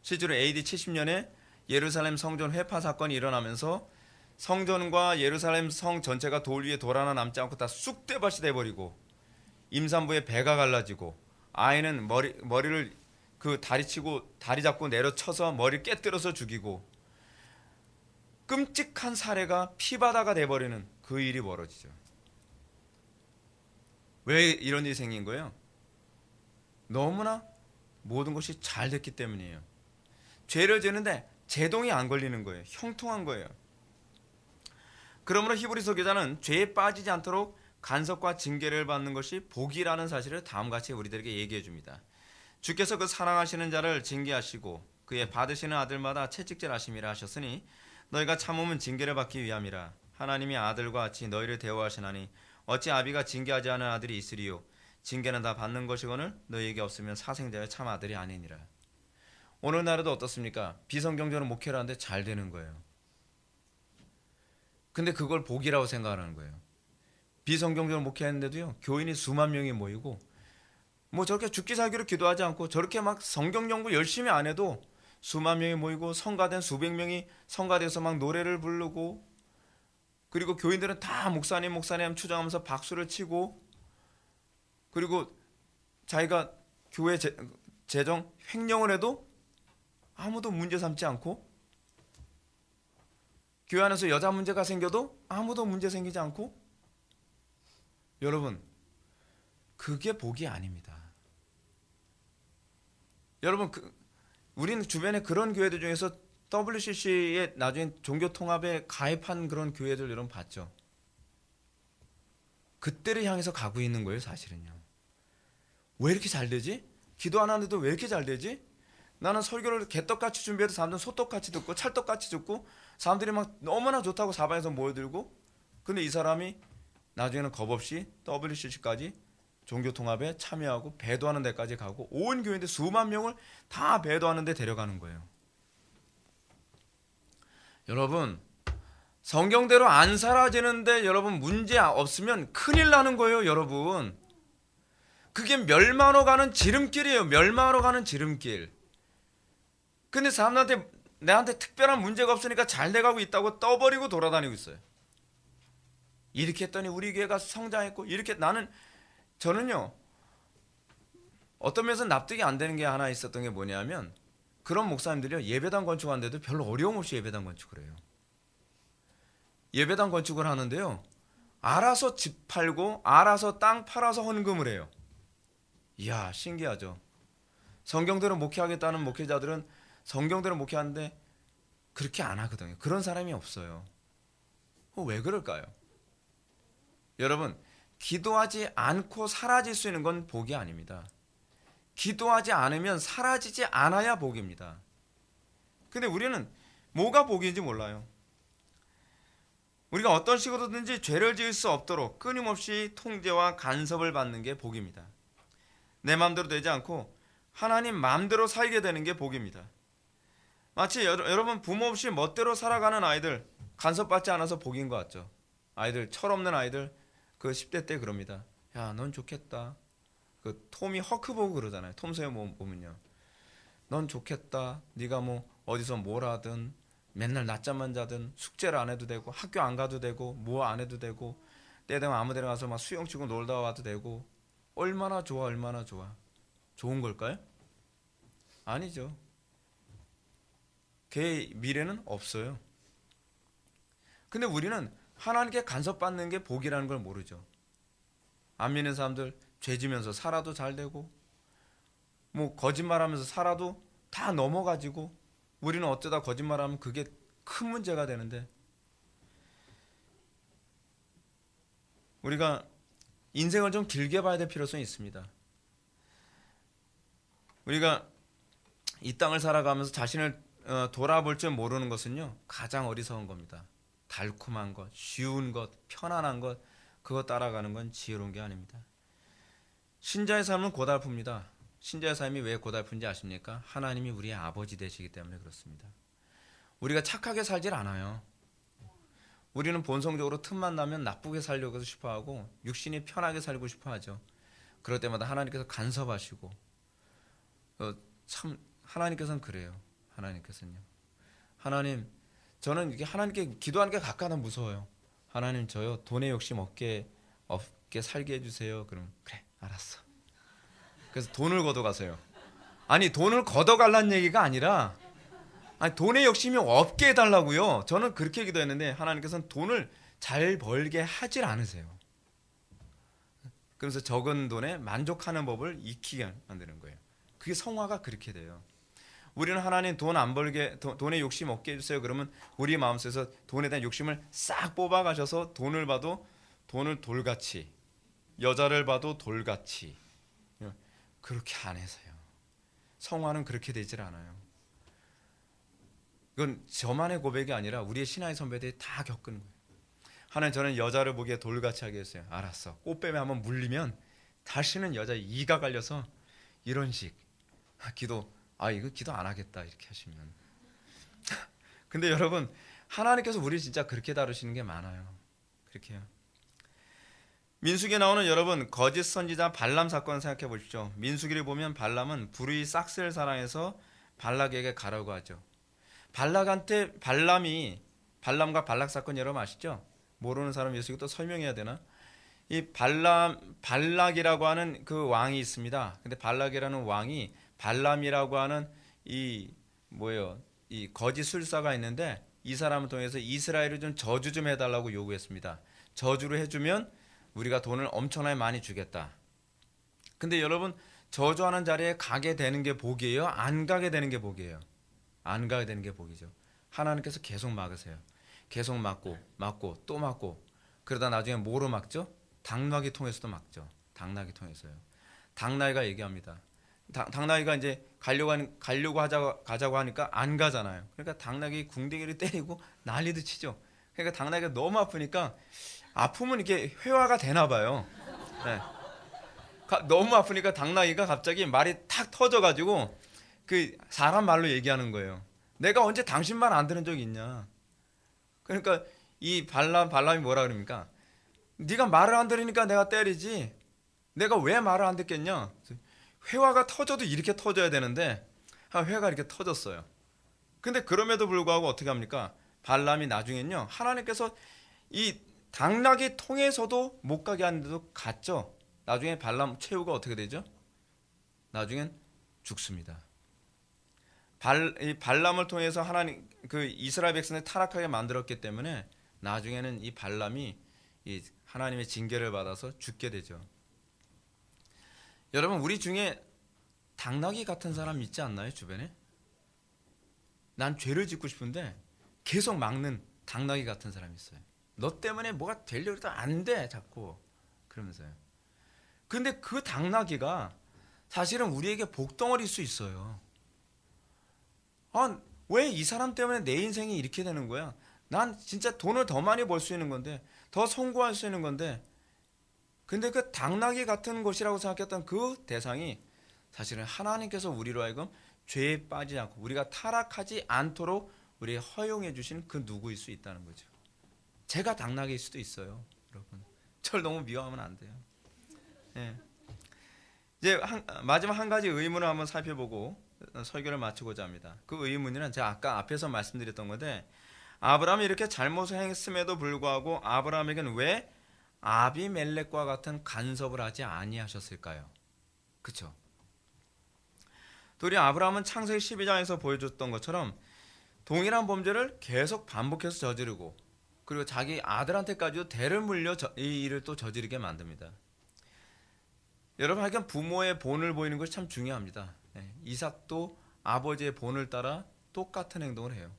실제로 AD 70년에 예루살렘 성전 회파 사건이 일어나면서 성전과 예루살렘 성 전체가 돌 위에 돌 하나 남지 않고 다 쑥대밭이 돼버리고, 임산부의 배가 갈라지고, 아이는 머리를 그 다리 잡고 내려쳐서 머리를 깨뜨려서 죽이고, 끔찍한 사례가 피바다가 돼버리는 그 일이 벌어지죠. 왜 이런 일이 생긴 거예요? 너무나 모든 것이 잘 됐기 때문이에요. 죄를 지는데 제동이 안 걸리는 거예요. 형통한 거예요. 그러므로 히브리서 기자는 죄에 빠지지 않도록 간섭과 징계를 받는 것이 복이라는 사실을 다음같이 우리들에게 얘기해 줍니다. 주께서 그 사랑하시는 자를 징계하시고 그의 받으시는 아들마다 채찍질 하심이라 하셨으니 너희가 참으면 징계를 받기 위함이라. 하나님이 아들과 같이 너희를 대우하시나니 어찌 아비가 징계하지 않은 아들이 있으리요. 징계는 다 받는 것이거늘 너희에게 없으면 사생자의 참 아들이 아니니라. 오늘날에도 어떻습니까? 비성경적으로 목회를 하는데 잘 되는 거예요. 근데 그걸 복이라고 생각하는 거예요. 비성경적으로 목회하는데도요, 교인이 수만 명이 모이고, 뭐 저렇게 죽기 살기로 기도하지 않고 저렇게 막 성경 연구 열심히 안 해도 수만 명이 모이고 성가된 수백 명이 성가대에서 막 노래를 부르고, 그리고 교인들은 다 목사님 추정하면서 박수를 치고, 그리고 자기가 교회 재정 횡령을 해도 아무도 문제 삼지 않고, 교회 안에서 여자 문제가 생겨도 아무도 문제 생기지 않고, 여러분, 그게 복이 아닙니다. 여러분, 우리는 주변에 그런 교회들 중에서 WCC에 나중에 종교통합에 가입한 그런 교회들 여러분 봤죠? 그때를 향해서 가고 있는 거예요, 사실은요. 왜 이렇게 잘 되지? 기도 안 하는데도 왜 이렇게 잘 되지? 나는 설교를 개떡같이 준비해도 사람들은 소떡같이 듣고 찰떡같이 듣고, 사람들이 막 너무나 좋다고 사방에서 모여들고, 근데 이 사람이 나중에는 겁없이 WCC까지 종교통합에 참여하고 배도하는 데까지 가고, 온 교인들 수만 명을 다 배도하는 데 데려가는 거예요. 여러분, 성경대로 안 살아지는데 여러분 문제 없으면 큰일 나는 거예요, 여러분. 그게 멸망으로 가는 지름길이에요. 멸망으로 가는 지름길. 근데 사람들한테 내한테 특별한 문제가 없으니까 잘 돼가고 있다고 떠버리고 돌아다니고 있어요. 이렇게 했더니 우리 교회가 성장했고 이렇게 저는요 어떤 면에서 납득이 안 되는 게 하나 있었던 게 뭐냐면 그런 목사님들이요 예배당 건축하는데도 별로 어려움 없이 예배당 건축을 해요. 예배당 건축을 하는데요 알아서 집 팔고 알아서 땅 팔아서 헌금을 해요. 이야 신기하죠. 성경대로 목회하겠다는 목회자들은 성경대로 목회하는데 그렇게 안 하거든요. 그런 사람이 없어요. 왜 그럴까요? 여러분 기도하지 않고 사라질 수 있는 건 복이 아닙니다. 기도하지 않으면 사라지지 않아야 복입니다. 근데 우리는 뭐가 복인지 몰라요. 우리가 어떤 식으로든지 죄를 지을 수 없도록 끊임없이 통제와 간섭을 받는 게 복입니다. 내 마음대로 되지 않고 하나님 마음대로 살게 되는 게 복입니다. 마치 여러분 부모 없이 멋대로 살아가는 아이들 간섭받지 않아서 복인 것 같죠. 아이들 철없는 아이들 그 10대 때 그럽니다. 야, 넌 좋겠다. 그 톰이 허크버그 그러잖아요. 톰 소여 보면요. 넌 좋겠다. 네가 뭐 어디서 뭘 하든 맨날 낮잠만 자든 숙제를 안 해도 되고 학교 안 가도 되고 뭐 안 해도 되고 때 되면 아무 데나 가서 막 수영 치고 놀다 와도 되고 얼마나 좋아 얼마나 좋아. 좋은 걸까요? 아니죠. 걔의 미래는 없어요. 근데 우리는 하나님께 간섭받는 게 복이라는 걸 모르죠. 안 믿는 사람들 죄 지면서 살아도 잘 되고 뭐 거짓말하면서 살아도 다 넘어가지고 우리는 어쩌다 거짓말하면 그게 큰 문제가 되는데 우리가 인생을 좀 길게 봐야 될 필요성이 있습니다. 우리가 이 땅을 살아가면서 자신을 돌아볼 줄 모르는 것은요 가장 어리석은 겁니다. 달콤한 것, 쉬운 것, 편안한 것 그거 따라가는 건 지혜로운 게 아닙니다. 신자의 삶은 고달픕니다. 신자의 삶이 왜 고달픈지 아십니까? 하나님이 우리의 아버지 되시기 때문에 그렇습니다. 우리가 착하게 살질 않아요. 우리는 본성적으로 틈만 나면 나쁘게 살려고 싶어하고 육신이 편하게 살고 싶어하죠. 그럴 때마다 하나님께서 간섭하시고 참 하나님께서는 그래요. 하나님께서는요. 하나님 저는 이게 하나님께 기도하는 게 가까다 무서워요. 하나님 저요 돈에 욕심 없게 살게 해주세요. 그럼 그래 알았어. 그래서 돈을 걷어가세요. 아니 돈을 걷어갈란 얘기가 아니라 아니 돈에 욕심이 없게 해달라고요. 저는 그렇게 기도했는데 하나님께서는 돈을 잘 벌게 하질 않으세요. 그래서 적은 돈에 만족하는 법을 익히게 만드는 거예요. 그게 성화가 그렇게 돼요. 우리는 하나님 돈 안 벌게 돈에 욕심 없게 해주세요. 그러면 우리 마음속에서 돈에 대한 욕심을 싹 뽑아가셔서 돈을 봐도 돈을 돌같이 여자를 봐도 돌같이 그렇게 안 해서요. 성화는 그렇게 되질 않아요. 이건 저만의 고백이 아니라 우리의 신앙의 선배들이 다 겪은 거예요. 하나님 저는 여자를 보기에 돌같이 하게 했어요. 알았어. 꽃뱀에 한번 물리면 다시는 여자 이가 갈려서 이런 식 기도 이거 기도 안 하겠다 이렇게 하시면 근데 여러분 하나님께서 우리 진짜 그렇게 다루시는 게 많아요. 그렇게요. 민수기에 나오는 여러분 거짓 선지자 발람 사건 생각해 보십시오. 민수기를 보면 발람은 불의 싹스를 사랑해서 발락에게 가라고 하죠. 발락한테 발람과 발락 사건 여러분 아시죠? 모르는 사람 예수님 또 설명해야 되나? 이 발락이라고 하는 그 왕이 있습니다. 근데 발락이라는 왕이 발람이라고 하는 이 거짓 술사가 있는데 이 사람을 통해서 이스라엘을 좀 저주 좀 해달라고 요구했습니다. 저주를 해주면 우리가 돈을 엄청나게 많이 주겠다. 근데 여러분 저주하는 자리에 가게 되는 게 복이에요? 안 가게 되는 게 복이에요? 안 가게 되는 게 복이죠. 하나님께서 계속 막으세요. 계속 막고 또 막고 그러다 나중에 뭐로 막죠? 당나귀 통해서도 막죠. 당나귀 통해서요. 당나귀가 얘기합니다. 당나귀가 이제 가자고 하니까 안 가잖아요. 그러니까 당나귀 궁뎅이를 때리고 난리도 치죠. 그러니까 당나귀가 너무 아프니까 아프면 이렇게 회화가 되나 봐요. 네. 너무 아프니까 당나귀가 갑자기 말이 탁 터져가지고 그 사람 말로 얘기하는 거예요. 내가 언제 당신 말 안 들은 적이 있냐. 그러니까 이 발람이 뭐라 그럽니까? 네가 말을 안 들으니까 내가 때리지. 내가 왜 말을 안 듣겠냐? 회화가 터져도 이렇게 터져야 되는데 회가 이렇게 터졌어요. 근데 그럼에도 불구하고 어떻게 합니까? 발람이 나중엔요, 하나님께서 이 당나귀 통해서도 못 가게 하는데도 갔죠. 나중에 발람 최후가 어떻게 되죠? 나중엔 죽습니다. 이 발람을 통해서 하나님 그 이스라엘 백성을 타락하게 만들었기 때문에 나중에는 이 발람이 이 하나님의 징계를 받아서 죽게 되죠. 여러분, 우리 중에 당나귀 같은 사람 있지 않나요? 주변에? 난 죄를 짓고 싶은데 계속 막는 당나귀 같은 사람이 있어요. 너 때문에 뭐가 되려고 해도 안 돼, 자꾸 그러면서요. 근데 그 당나귀가 사실은 우리에게 복덩어리일 수 있어요. 왜 이 사람 때문에 내 인생이 이렇게 되는 거야? 난 진짜 돈을 더 많이 벌 수 있는 건데, 더 성공할 수 있는 건데, 근데 그 당나귀 같은 것이라고 생각했던 그 대상이 사실은 하나님께서 우리로 하여금 죄에 빠지지 않고 우리가 타락하지 않도록 우리 허용해 주신 그 누구일 수 있다는 거죠. 제가 당나귀일 수도 있어요, 여러분. 저를 너무 미워하면 안 돼요. 예. 이제 마지막 한 가지 의문을 한번 살펴보고 설교를 마치고자 합니다. 그 의문은 제가 아까 앞에서 말씀드렸던 건데, 아브라함이 이렇게 잘못을 행했음에도 불구하고 아브라함에게는 왜 아비멜렉과 같은 간섭을 하지 아니하셨을까요? 그렇죠? 우리 아브라함은 창세기 12장에서 보여줬던 것처럼 동일한 범죄를 계속 반복해서 저지르고, 그리고 자기 아들한테까지도 대를 물려 이 일을 또 저지르게 만듭니다. 여러분, 하여간 부모의 본을 보이는 것이 참 중요합니다. 이삭도 아버지의 본을 따라 똑같은 행동을 해요.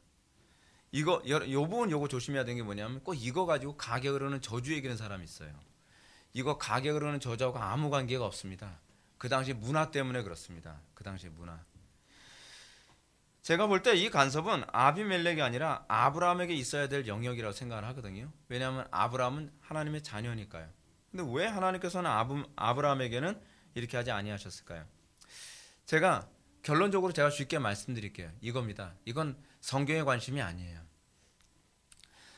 요 부분 요거 조심해야 되는 게 뭐냐면, 꼭 이거 가지고 가격을 하는 저주 얘기하는 사람이 있어요. 이거 가격을 하는 저주하고 아무 관계가 없습니다. 그 당시 문화 때문에 그렇습니다. 그 당시 문화. 제가 볼 때 이 간섭은 아비멜렉이 아니라 아브라함에게 있어야 될 영역이라고 생각을 하거든요. 왜냐하면 아브라함은 하나님의 자녀니까요. 근데 왜 하나님께서는 아브라함에게는 이렇게 하지 아니하셨을까요? 제가 결론적으로 제가 쉽게 말씀드릴게요. 이겁니다. 이건 성경의 관심이 아니에요.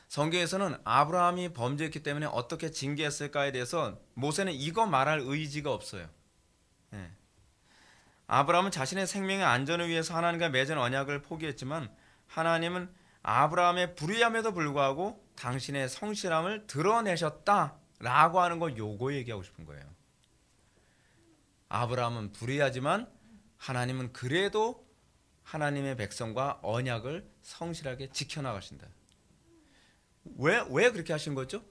성경에서는 아브라함이 범죄했기 때문에 어떻게 징계했을까에 대해서 모세는 이거 말할 의지가 없어요. 아브라함은 자신의 생명의 안전을 위해서 하나님과 맺은 언약을 포기했지만, 하나님은 아브라함의 불의함에도 불구하고 당신의 성실함을 드러내셨다라고 하는 거, 요거 얘기하고 싶은 거예요. 아브라함은 불의하지만 하나님은 그래도 하나님의 백성과 언약을 성실하게 지켜나가신다. 왜 그렇게 하신 거죠?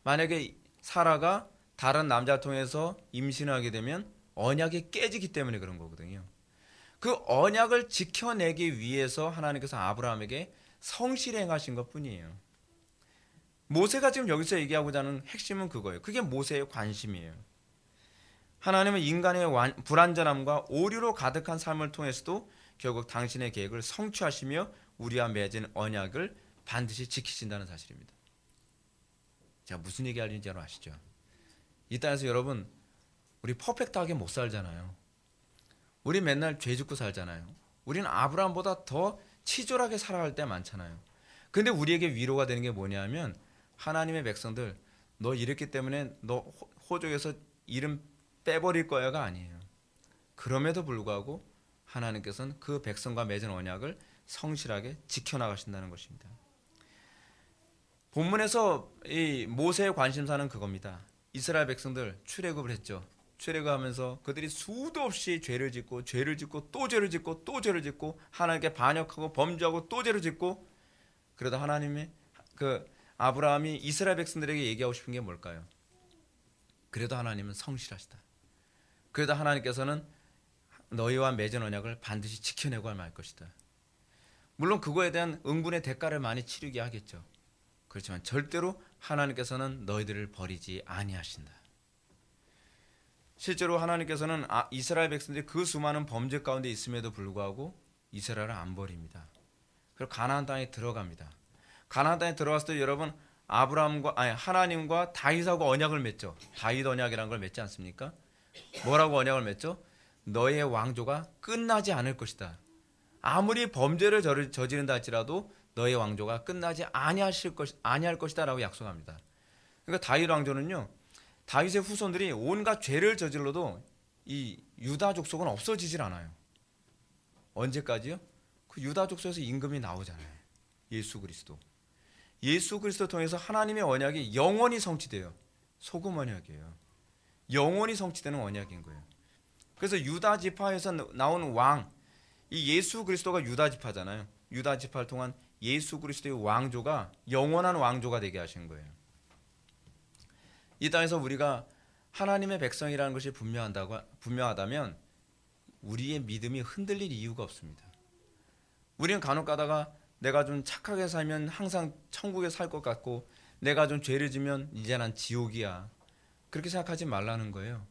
만약에 사라가 다른 남자를 통해서 임신하게 되면 언약이 깨지기 때문에 그런 거거든요. 그 언약을 지켜내기 위해서 하나님께서 아브라함에게 성실히 행하신 것뿐이에요. 모세가 지금 여기서 얘기하고자 하는 핵심은 그거예요. 그게 모세의 관심이에요. 하나님은 인간의 불완전함과 오류로 가득한 삶을 통해서도 결국 당신의 계획을 성취하시며 우리와 맺은 언약을 반드시 지키신다는 사실입니다. 제가 무슨 얘기 하는지 아시죠? 이 땅에서 여러분, 우리 퍼펙트하게 못 살잖아요. 우리 맨날 죄 짓고 살잖아요. 우리는 아브라함보다 더 치졸하게 살아갈 때 많잖아요. 근데 우리에게 위로가 되는 게 뭐냐면, 하나님의 백성들, 너 이랬기 때문에 너 호적에서 이름 빼버릴 거야가 아니에요. 그럼에도 불구하고 하나님께서는 그 백성과 맺은 언약을 성실하게 지켜나가신다는 것입니다. 본문에서 이 모세의 관심사는 그겁니다. 이스라엘 백성들 출애굽을 했죠. 출애굽하면서 그들이 수도 없이 죄를 짓고 죄를 짓고 또 죄를 짓고 또 죄를 짓고 하나님께 반역하고 범죄하고 또 죄를 짓고, 그러다 하나님의 그 아브라함이 이스라엘 백성들에게 얘기하고 싶은 게 뭘까요? 그래도 하나님은 성실하시다. 그래도 하나님께서는 너희와 맺은 언약을 반드시 지켜내고 말 것이다. 물론 그거에 대한 응분의 대가를 많이 치르게 하겠죠. 그렇지만 절대로 하나님께서는 너희들을 버리지 아니하신다. 실제로 하나님께서는 이스라엘 백성들이 그 수많은 범죄 가운데 있음에도 불구하고 이스라엘을 안 버립니다. 그리고 가나안 땅에 들어갑니다. 가나안 땅에 들어갔을 때 여러분, 하나님과 다윗하고 언약을 맺죠. 다윗 언약이라는 걸 맺지 않습니까? 뭐라고 언약을 맺죠? 너의 왕조가 끝나지 않을 것이다. 아무리 범죄를 저지른다 할지라도 너의 왕조가 끝나지 아니할 것이다라고 약속합니다. 그러니까 다윗 왕조는요, 다윗의 후손들이 온갖 죄를 저질러도 이 유다 족속은 없어지질 않아요. 언제까지요? 그 유다 족속에서 임금이 나오잖아요. 예수 그리스도. 예수 그리스도 통해서 하나님의 언약이 영원히 성취돼요. 소금 언약이에요. 영원히 성취되는 언약인 거예요. 그래서 유다 지파에서 나온 왕, 이 예수 그리스도가 유다 지파잖아요. 유다 지파를 통한 예수 그리스도의 왕조가 영원한 왕조가 되게 하신 거예요. 이 땅에서 우리가 하나님의 백성이라는 것이 분명하다면 우리의 믿음이 흔들릴 이유가 없습니다. 우리는 간혹 가다가 내가 좀 착하게 살면 항상 천국에 살 것 같고, 내가 좀 죄를 지면 이제 난 지옥이야, 그렇게 생각하지 말라는 거예요.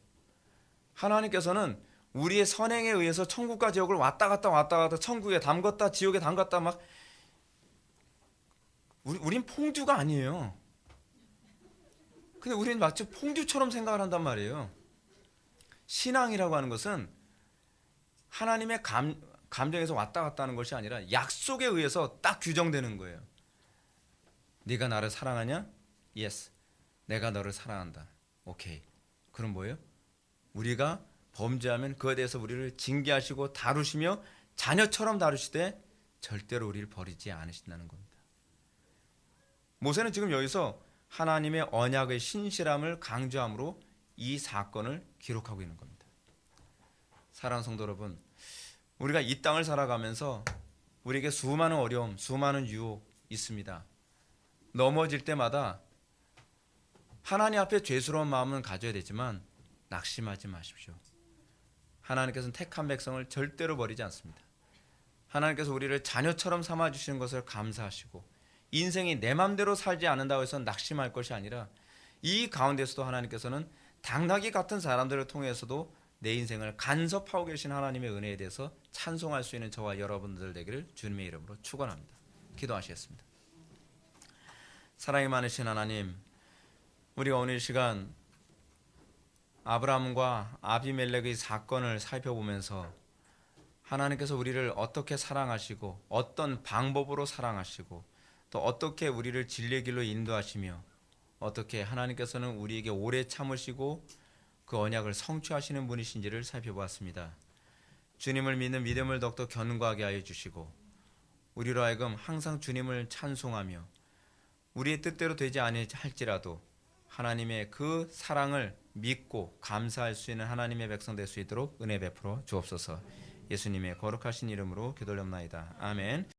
하나님께서는 우리의 선행에 의해서 천국과 지옥을 왔다 갔다 천국에 담갔다 지옥에 담갔다 막, 우린 퐁듀가 아니에요. 근데 우리는 마치 퐁듀처럼 생각을 한단 말이에요. 신앙이라고 하는 것은 하나님의 감정에서 왔다 갔다 하는 것이 아니라 약속에 의해서 딱 규정되는 거예요. 네가 나를 사랑하냐? Yes. 내가 너를 사랑한다. 오케이. 그럼 뭐예요? 우리가 범죄하면 그에 대해서 우리를 징계하시고 다루시며 자녀처럼 다루시되 절대로 우리를 버리지 않으신다는 겁니다. 모세는 지금 여기서 하나님의 언약의 신실함을 강조함으로 이 사건을 기록하고 있는 겁니다. 사랑하는 성도 여러분, 우리가 이 땅을 살아가면서 우리에게 수많은 어려움, 수많은 유혹 있습니다. 넘어질 때마다 하나님 앞에 죄스러운 마음은 가져야 되지만 낙심하지 마십시오. 하나님께서는 택한 백성을 절대로 버리지 않습니다. 하나님께서 우리를 자녀처럼 삼아주시는 것을 감사하시고, 인생이 내 맘대로 살지 않는다고 해서 낙심할 것이 아니라 이 가운데서도 하나님께서는 당나귀 같은 사람들을 통해서도 내 인생을 간섭하고 계신 하나님의 은혜에 대해서 찬송할 수 있는 저와 여러분들 되기를 주님의 이름으로 축원합니다. 기도하시겠습니다. 사랑이 많으신 하나님, 우리가 오늘 이 시간 아브라함과 아비멜렉의 사건을 살펴보면서 하나님께서 우리를 어떻게 사랑하시고 어떤 방법으로 사랑하시고 또 어떻게 우리를 진리의 길로 인도하시며 어떻게 하나님께서는 우리에게 오래 참으시고 그 언약을 성취하시는 분이신지를 살펴보았습니다. 주님을 믿는 믿음을 더욱더 견고하게 하여 주시고 우리로 하여금 항상 주님을 찬송하며 우리의 뜻대로 되지 아니할지라도 하나님의 그 사랑을 믿고 감사할 수 있는 하나님의 백성 될 수 있도록 은혜 베풀어 주옵소서. 예수님의 거룩하신 이름으로 기도드립나이다. 아멘.